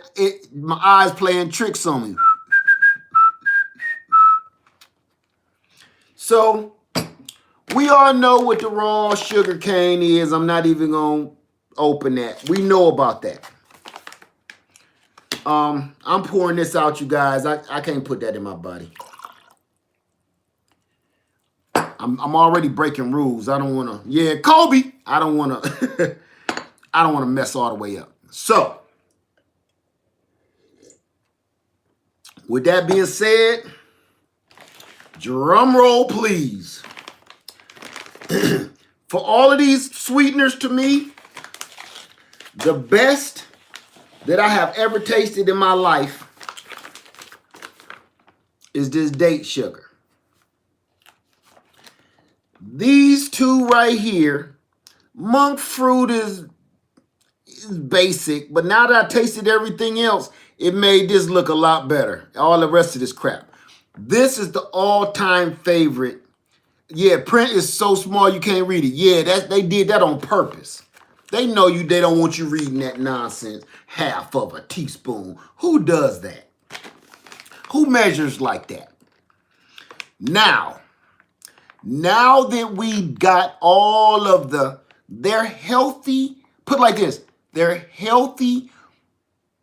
my eyes playing tricks on me. So, we all know what the raw sugar cane is. I'm not even going to open that. We know about that. I'm pouring this out, you guys. I can't put that in my body. I'm already breaking rules. I don't want to. Yeah, Kobe. I don't want to. I don't want to mess all the way up. So, with that being said, drum roll, please. For all of these sweeteners, to me, the best that I have ever tasted in my life is this date sugar. These two right here, MonkFruit is basic, but now that I tasted everything else, it made this look a lot better. All the rest of this crap. This is the all-time favorite. Yeah, print is so small you can't read it. Yeah, they did that on purpose. They know you. They don't want you reading that nonsense. Half of a teaspoon. Who does that? Who measures like that? Now that we got all of they're healthy. Put it like this. They're healthy.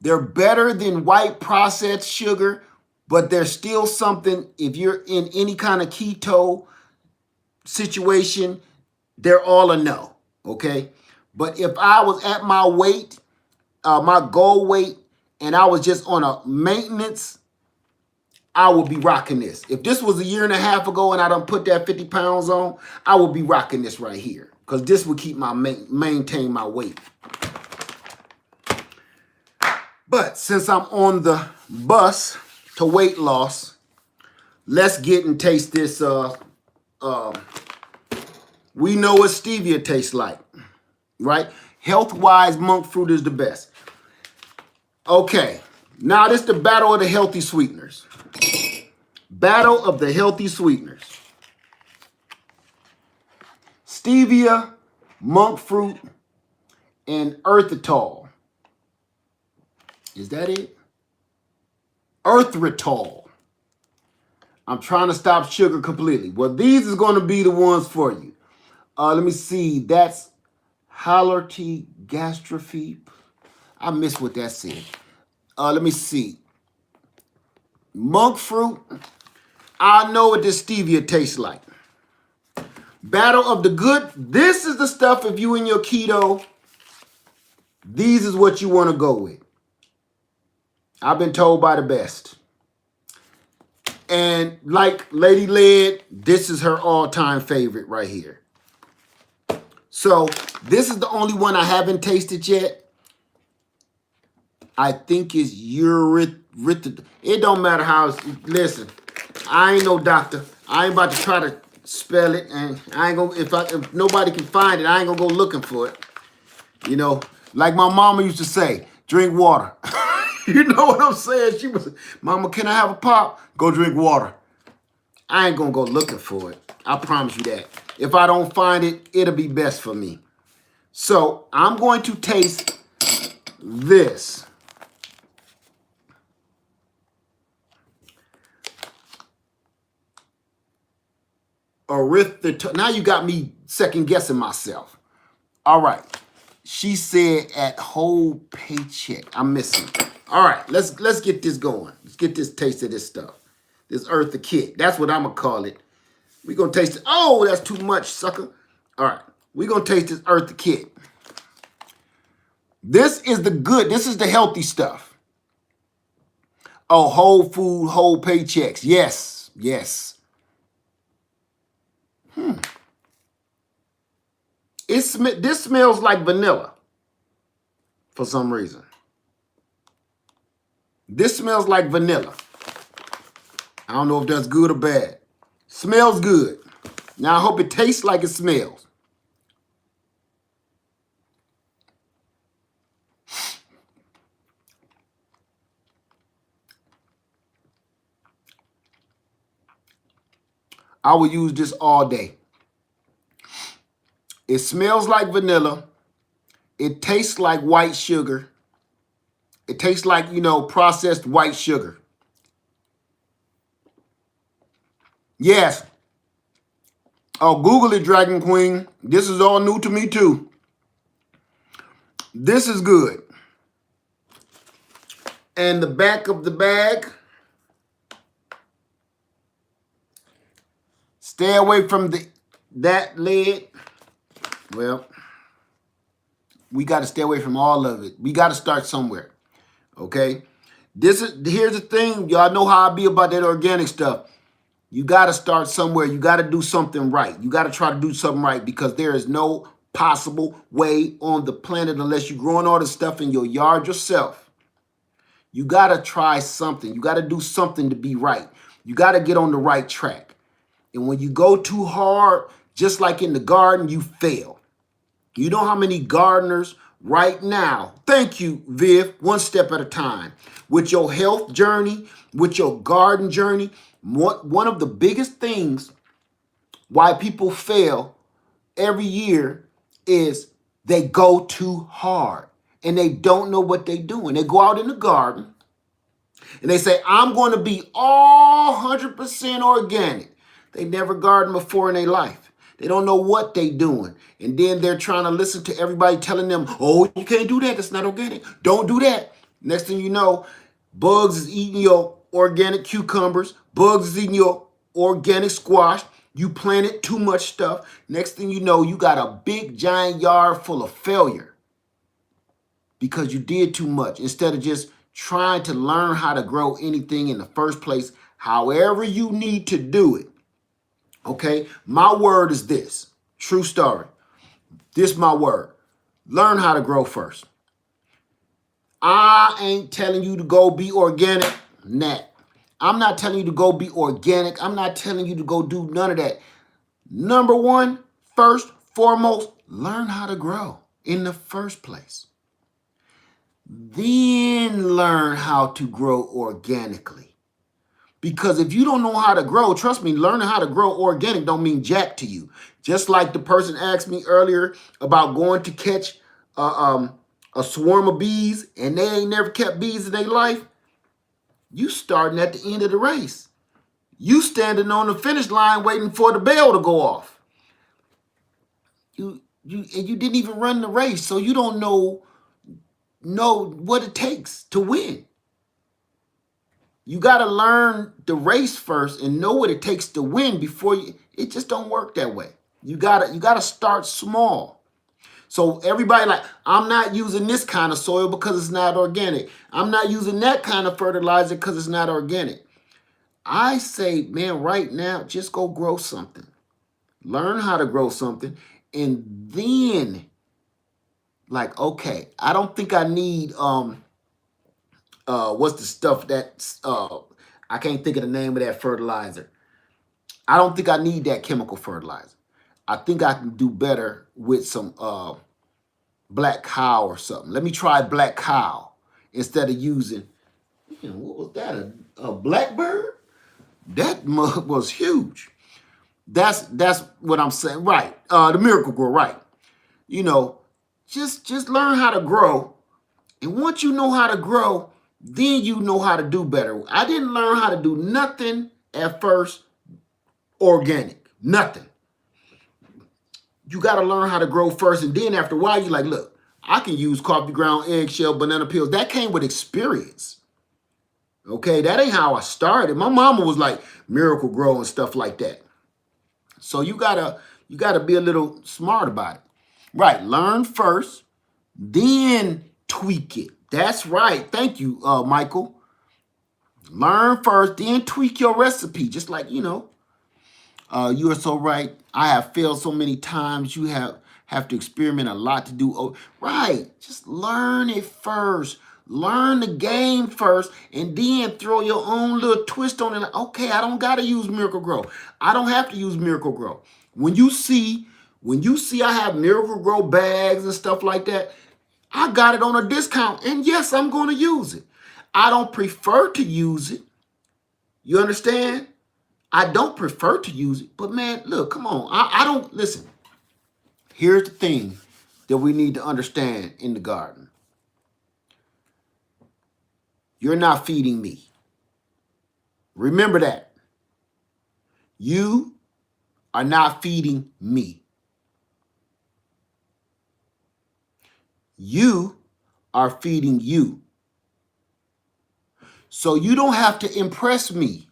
They're better than white processed sugar, but there's still something, if you're in any kind of keto situation, they're all a no, okay? But if I was at my weight, my goal weight, and I was just on a maintenance, I would be rocking this. If this was a year and a half ago and I done put that 50 pounds on, I would be rocking this right here because this would keep my maintain my weight. But since I'm on the bus to weight loss, let's get and taste this. We know what stevia tastes like, right? Health-wise, MonkFruit is the best. Okay, Now this is the battle of the healthy sweeteners. Battle of the healthy sweeteners. Stevia, MonkFruit, and erythritol. Is that it? Erythritol. I'm trying to stop sugar completely. Well, these is going to be the ones for you. Let me see. That's Halerty gastrophe. I missed what that said. Let me see. MonkFruit. I know what this stevia tastes like. Battle of the good. This is the stuff if you in your keto. These is what you want to go with. I've been told by the best. And like Lady Led, this is her all-time favorite right here. So this is the only one I haven't tasted yet. I think it's erythritol. It don't matter how it's, listen, I ain't no doctor. I ain't about to try to spell it, and I ain't gonna, if nobody can find it, I ain't gonna go looking for it. You know, like my mama used to say, drink water. You know what I'm saying? She was, Mama, can I have a pop? Go drink water. I ain't gonna go looking for it. I promise you that. If I don't find it, it'll be best for me. So I'm going to taste this. Erythritol. Now you got me second guessing myself. All right. She said at whole paycheck. I'm missing. All right, let's get this going. Let's get this taste of this stuff. This Eartha Kit. That's what I'm gonna call it. We're gonna taste it. Oh, that's too much, sucker. All right, we're gonna taste this Eartha Kit. This is the good, this is the healthy stuff. Oh, whole food, whole paychecks. Yes, yes. This smells like vanilla for some reason. This smells like vanilla. I don't know if that's good or bad. Smells good. Now I hope it tastes like it smells. I will use this all day. It smells like vanilla. It tastes like white sugar. It tastes like, you know, processed white sugar. Yes. Oh, Google it, Dragon Queen. This is all new to me too. This is good. And the back of the bag. Stay away from that lid. Well, we got to stay away from all of it. We got to start somewhere. Okay? Here's the thing. Y'all know how I be about that organic stuff. You got to start somewhere. You got to do something right. You got to try to do something right because there is no possible way on the planet unless you're growing all this stuff in your yard yourself. You got to try something. You got to do something to be right. You got to get on the right track. And when you go too hard, just like in the garden, you fail. You know how many gardeners right now, thank you, Viv, one step at a time, with your health journey, with your garden journey, one of the biggest things why people fail every year is they go too hard and they don't know what they're doing. They go out in the garden and they say, I'm going to be all 100% organic. They never gardened before in their life. They don't know what they're doing. And then they're trying to listen to everybody telling them, oh, you can't do that. That's not organic. Don't do that. Next thing you know, bugs is eating your organic cucumbers. Bugs is eating your organic squash. You planted too much stuff. Next thing you know, you got a big giant yard full of failure because you did too much instead of just trying to learn how to grow anything in the first place, however you need to do it. Okay, my word is this. True story. This is my word. Learn how to grow first. I ain't telling you to go be organic. Nah. I'm not telling you to go be organic. I'm not telling you to go do none of that. Number one, first, foremost, learn how to grow in the first place. then learn how to grow organically. Because if you don't know how to grow, trust me, learning how to grow organic don't mean jack to you. Just like the person asked me earlier about going to catch a swarm of bees and they ain't never kept bees in their life, you starting at the end of the race. You standing on the finish line waiting for the bell to go off. You didn't even run the race, so you don't know what it takes to win. You got to learn the race first and know what it takes to win before you. It just don't work that way. You gotta start small. So everybody like, I'm not using this kind of soil because it's not organic. I'm not using that kind of fertilizer because it's not organic. I say, man, right now, just go grow something. Learn how to grow something. And then, like, okay, I don't think I need what's the stuff that's I can't think of the name of that fertilizer. I don't think I need that chemical fertilizer. I think I can do better with some black cow or something. Let me try black cow instead of using, what was that? A blackbird? That mug was huge. That's what I'm saying. Right. The Miracle Grow, right. Just learn how to grow. And once you know how to grow, then you know how to do better. I didn't learn how to do nothing at first organic. Nothing. You got to learn how to grow first. And then after a while, you're like, look, I can use coffee ground, eggshell, banana peels. That came with experience. Okay, that ain't how I started. My mama was like Miracle Grow and stuff like that. So you gotta be a little smart about it. Right, learn first, then tweak it. That's right. Thank you, Michael. Learn first, then tweak your recipe. Just like, you are so right. I have failed so many times. You have to experiment a lot to do. Oh, right. Just learn it first. Learn the game first, and then throw your own little twist on it. Like, okay, I don't gotta use Miracle Grow. I don't have to use Miracle Grow. When you see I have Miracle Grow bags and stuff like that, I got it on a discount, and yes, I'm going to use it. I don't prefer to use it. You understand? I don't prefer to use it, but man, look, come on. I don't, listen. Here's the thing that we need to understand in the garden. You're not feeding me. Remember that. You are not feeding me. You are feeding you. So you don't have to impress me.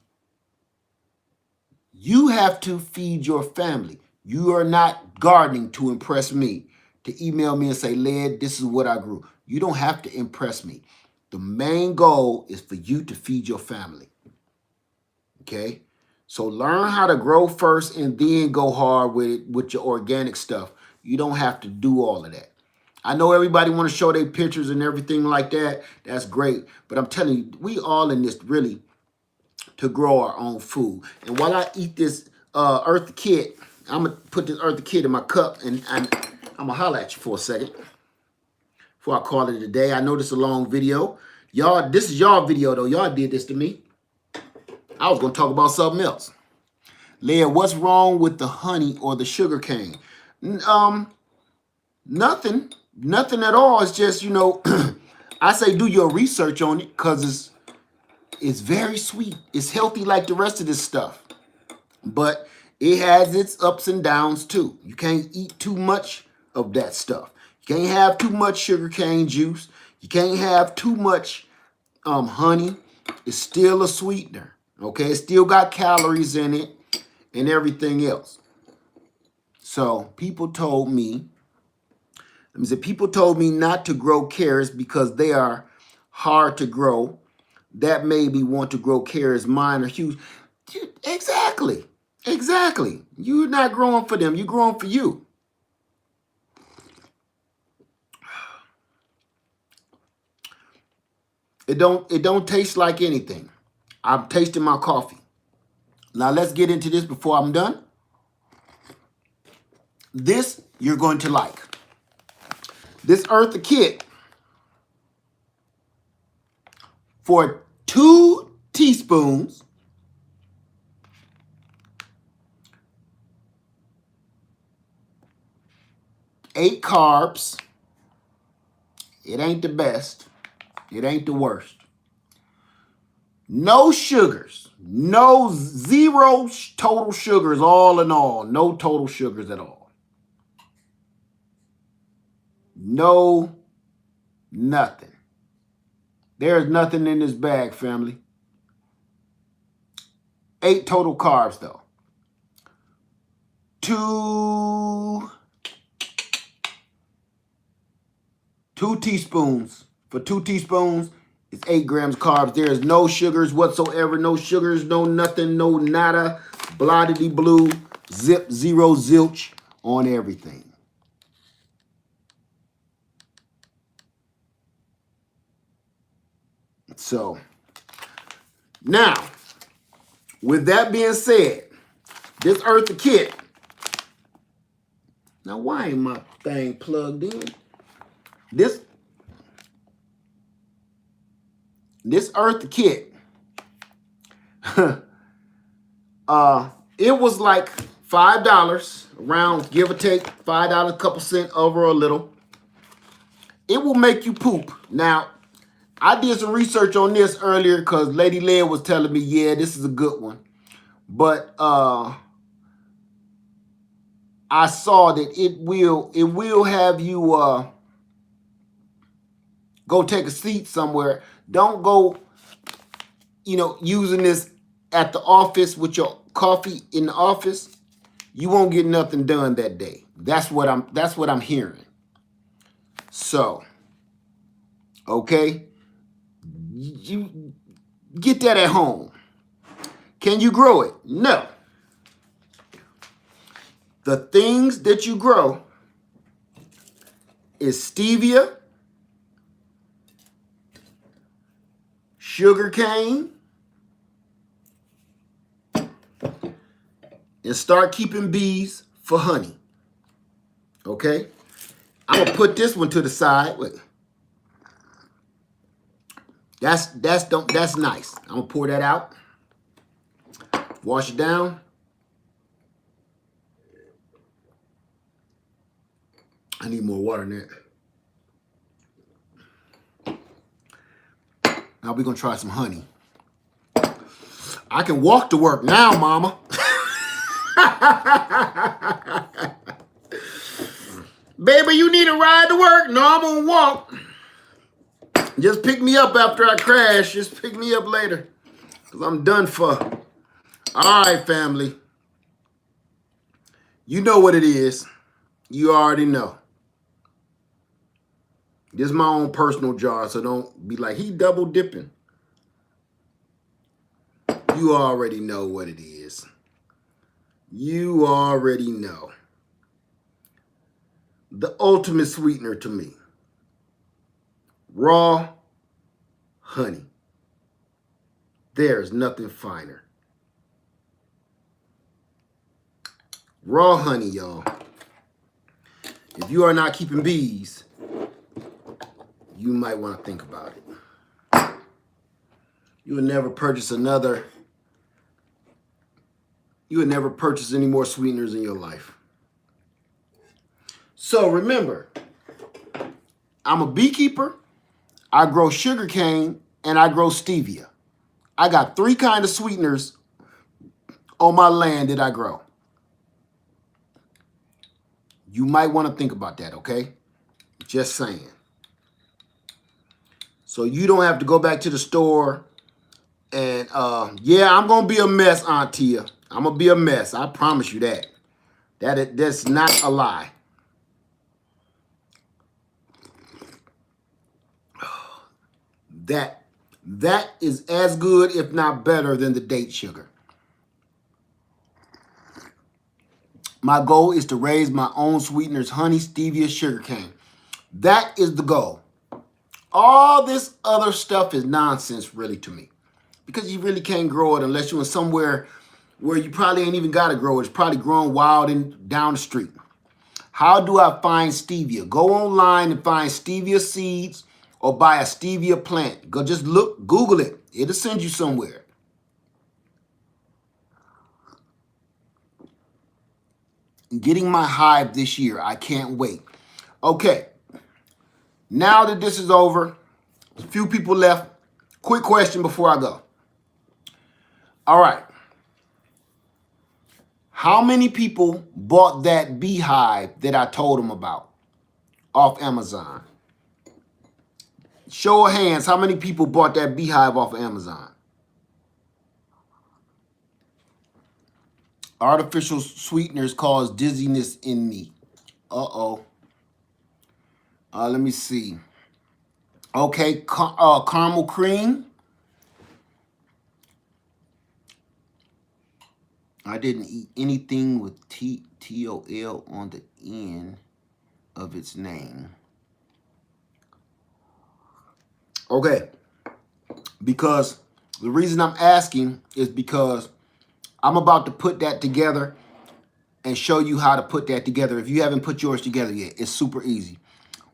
You have to feed your family. You are not gardening to impress me, to email me and say, Led, this is what I grew. You don't have to impress me. The main goal is for you to feed your family. Okay? So learn how to grow first and then go hard with your organic stuff. You don't have to do all of that. I know everybody want to show their pictures and everything like that. That's great. But I'm telling you, we all in this really to grow our own food. And while I eat this Eartha Kitt, I'm going to put this Eartha Kitt in my cup and I'm going to holler at you for a second before I call it a day. I know this is a long video. Y'all, this is y'all video, though. Y'all did this to me. I was going to talk about something else. Leah, what's wrong with the honey or the sugarcane? Nothing. Nothing at all. It's just, I say do your research on it because it's very sweet. It's healthy like the rest of this stuff. But it has its ups and downs too. You can't eat too much of that stuff. You can't have too much sugarcane juice. You can't have too much honey. It's still a sweetener. Okay, it still got calories in it and everything else. So people told me not to grow carrots because they are hard to grow. That made me want to grow carrots. Mine are huge. Exactly. You're not growing for them. You're growing for you. It don't taste like anything. I'm tasting my coffee. Now let's get into this before I'm done. This you're going to like. This Eartha Kitt for 2 teaspoons, eight carbs. It ain't the best. It ain't the worst. No sugars. No, zero total sugars all in all. No total sugars at all. No, nothing. There's nothing in this bag, family. 8 total carbs, though. 2 teaspoons. For 2 teaspoons, it's 8 grams of carbs. There is no sugars whatsoever. No sugars, no nothing, no nada. Blah-diddy blue, zip, zero, zilch on everything. So, now, with that being said, this Eartha Kitt. Now, why ain't my thing plugged in? This Eartha Kitt, it was like $5, around give or take $5, a couple cents over a little. It will make you poop. Now, I did some research on this earlier because Lady Leia was telling me, yeah, this is a good one. But I saw that it will have you go take a seat somewhere. Don't go, using this at the office with your coffee in the office. You won't get nothing done that day. That's what I'm hearing. So, okay. You get that at home. Can you grow it? No. The things that you grow is stevia, sugarcane, and start keeping bees for honey. Okay? I'm gonna put this one to the side. Wait. That's nice. I'm gonna pour that out. Wash it down. I need more water in that. Now we're gonna try some honey. I can walk to work now, mama. Baby, you need a ride to work? No, I'm gonna walk. Just pick me up after I crash. Just pick me up later. Because I'm done for. All right, family. You know what it is. You already know. This is my own personal jar, so don't be like, he double dipping. You already know what it is. You already know. The ultimate sweetener to me. Raw honey. There's nothing finer. Raw honey, y'all. If you are not keeping bees, you might want to think about it. You will never purchase another. You would never purchase any more sweeteners in your life. So remember, I'm a beekeeper. I grow sugarcane and I grow stevia. I got 3 kinds of sweeteners on my land that I grow. You might want to think about that, okay? Just saying. So you don't have to go back to the store and, yeah, I'm going to be a mess, Aunt Tia. I'm going to be a mess. I promise you that. That's not a lie. That is as good, if not better, than the date sugar. My goal is to raise my own sweeteners, honey, stevia, sugarcane. That is the goal. All this other stuff is nonsense, really, to me. Because you really can't grow it unless you're in somewhere where you probably ain't even got to grow it. It's probably growing wild and down the street. How do I find stevia? Go online and find stevia seeds or buy a stevia plant. Go just look, Google it. It'll send you somewhere. Getting my hive this year. I can't wait. Okay. Now that this is over, a few people left. Quick question before I go. All right. How many people bought that beehive that I told them about off Amazon? Show of hands, how many people bought that beehive off of Amazon? Artificial sweeteners cause dizziness in me. Uh-oh. Let me see. Okay, caramel cream. I didn't eat anything with T-O-L on the end of its name. Okay, because the reason I'm asking is because I'm about to put that together and show you how to put that together. If you haven't put yours together yet, it's super easy.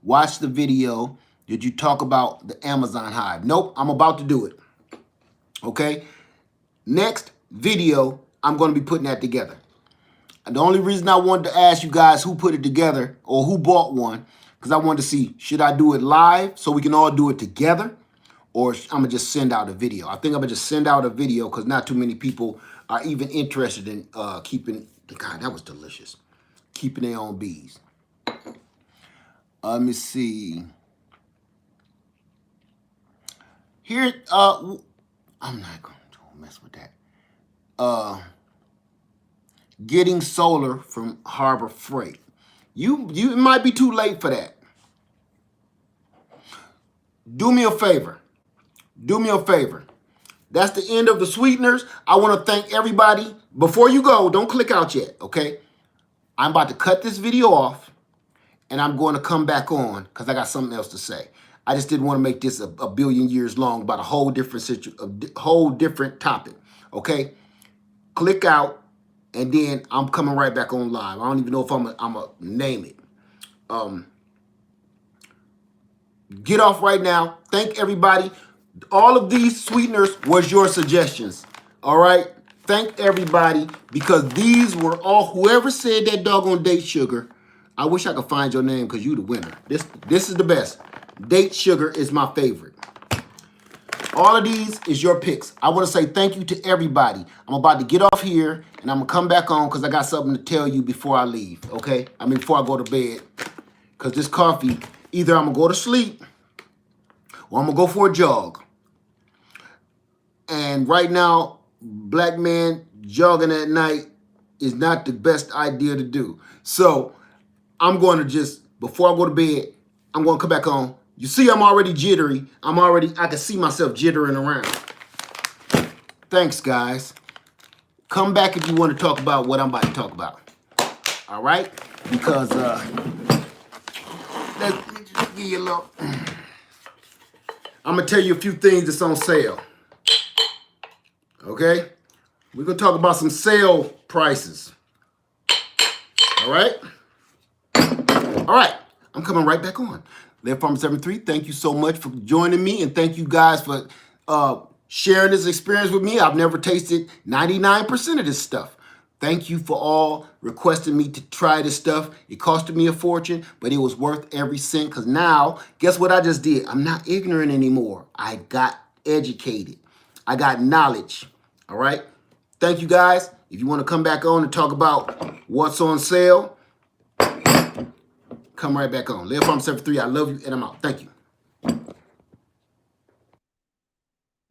Watch the video. Did you talk about the Amazon hive? Nope, I'm about to do it. Okay, next video, I'm going to be putting that together. And the only reason I wanted to ask you guys who put it together or who bought one, because I wanted to see, should I do it live so we can all do it together, or I'm going to just send out a video? I think I'm going to just send out a video because not too many people are even interested in keeping, God, that was delicious, keeping their own bees. Let me see. Here, I'm not going to mess with that. Getting solar from Harbor Freight. It might be too late for that. Do me a favor. Do me a favor. That's the end of the sweeteners. I want to thank everybody. Before you go, don't click out yet, okay? I'm about to cut this video off, and I'm going to come back on because I got something else to say. I just didn't want to make this a billion years long about a whole different topic, okay? Click out. And then I'm coming right back on live. I don't even know if I'm a name it. Get off right now. Thank everybody. All of these sweeteners was your suggestions. All right. Thank everybody because these were all, whoever said that doggone date sugar. I wish I could find your name because you the winner. This is the best. Date sugar is my favorite. All of these is your picks. I want to say thank you to everybody. I'm about to get off here, and I'm going to come back on because I got something to tell you before I leave, okay? I mean, before I go to bed. Because this coffee, either I'm going to go to sleep or I'm going to go for a jog. And right now, black man jogging at night is not the best idea to do. So I'm going to just, before I go to bed, I'm going to come back on. You see, I'm already jittery. I can see myself jittering around. Thanks, guys. Come back if you want to talk about what I'm about to talk about. All right? Because, let me just give you a little. I'm going to tell you a few things that's on sale. Okay? We're going to talk about some sale prices. All right? All right. I'm coming right back on. Live Farmer 73, thank you so much for joining me, and thank you guys for sharing this experience with me. I've never tasted 99% of this stuff. Thank you for all requesting me to try this stuff. It costed me a fortune, but it was worth every cent because now, guess what I just did? I'm not ignorant anymore. I got educated. I got knowledge, all right? Thank you, guys. If you want to come back on and talk about what's on sale, come right back on. Live Farm 73, I love you, and I'm out. Thank you.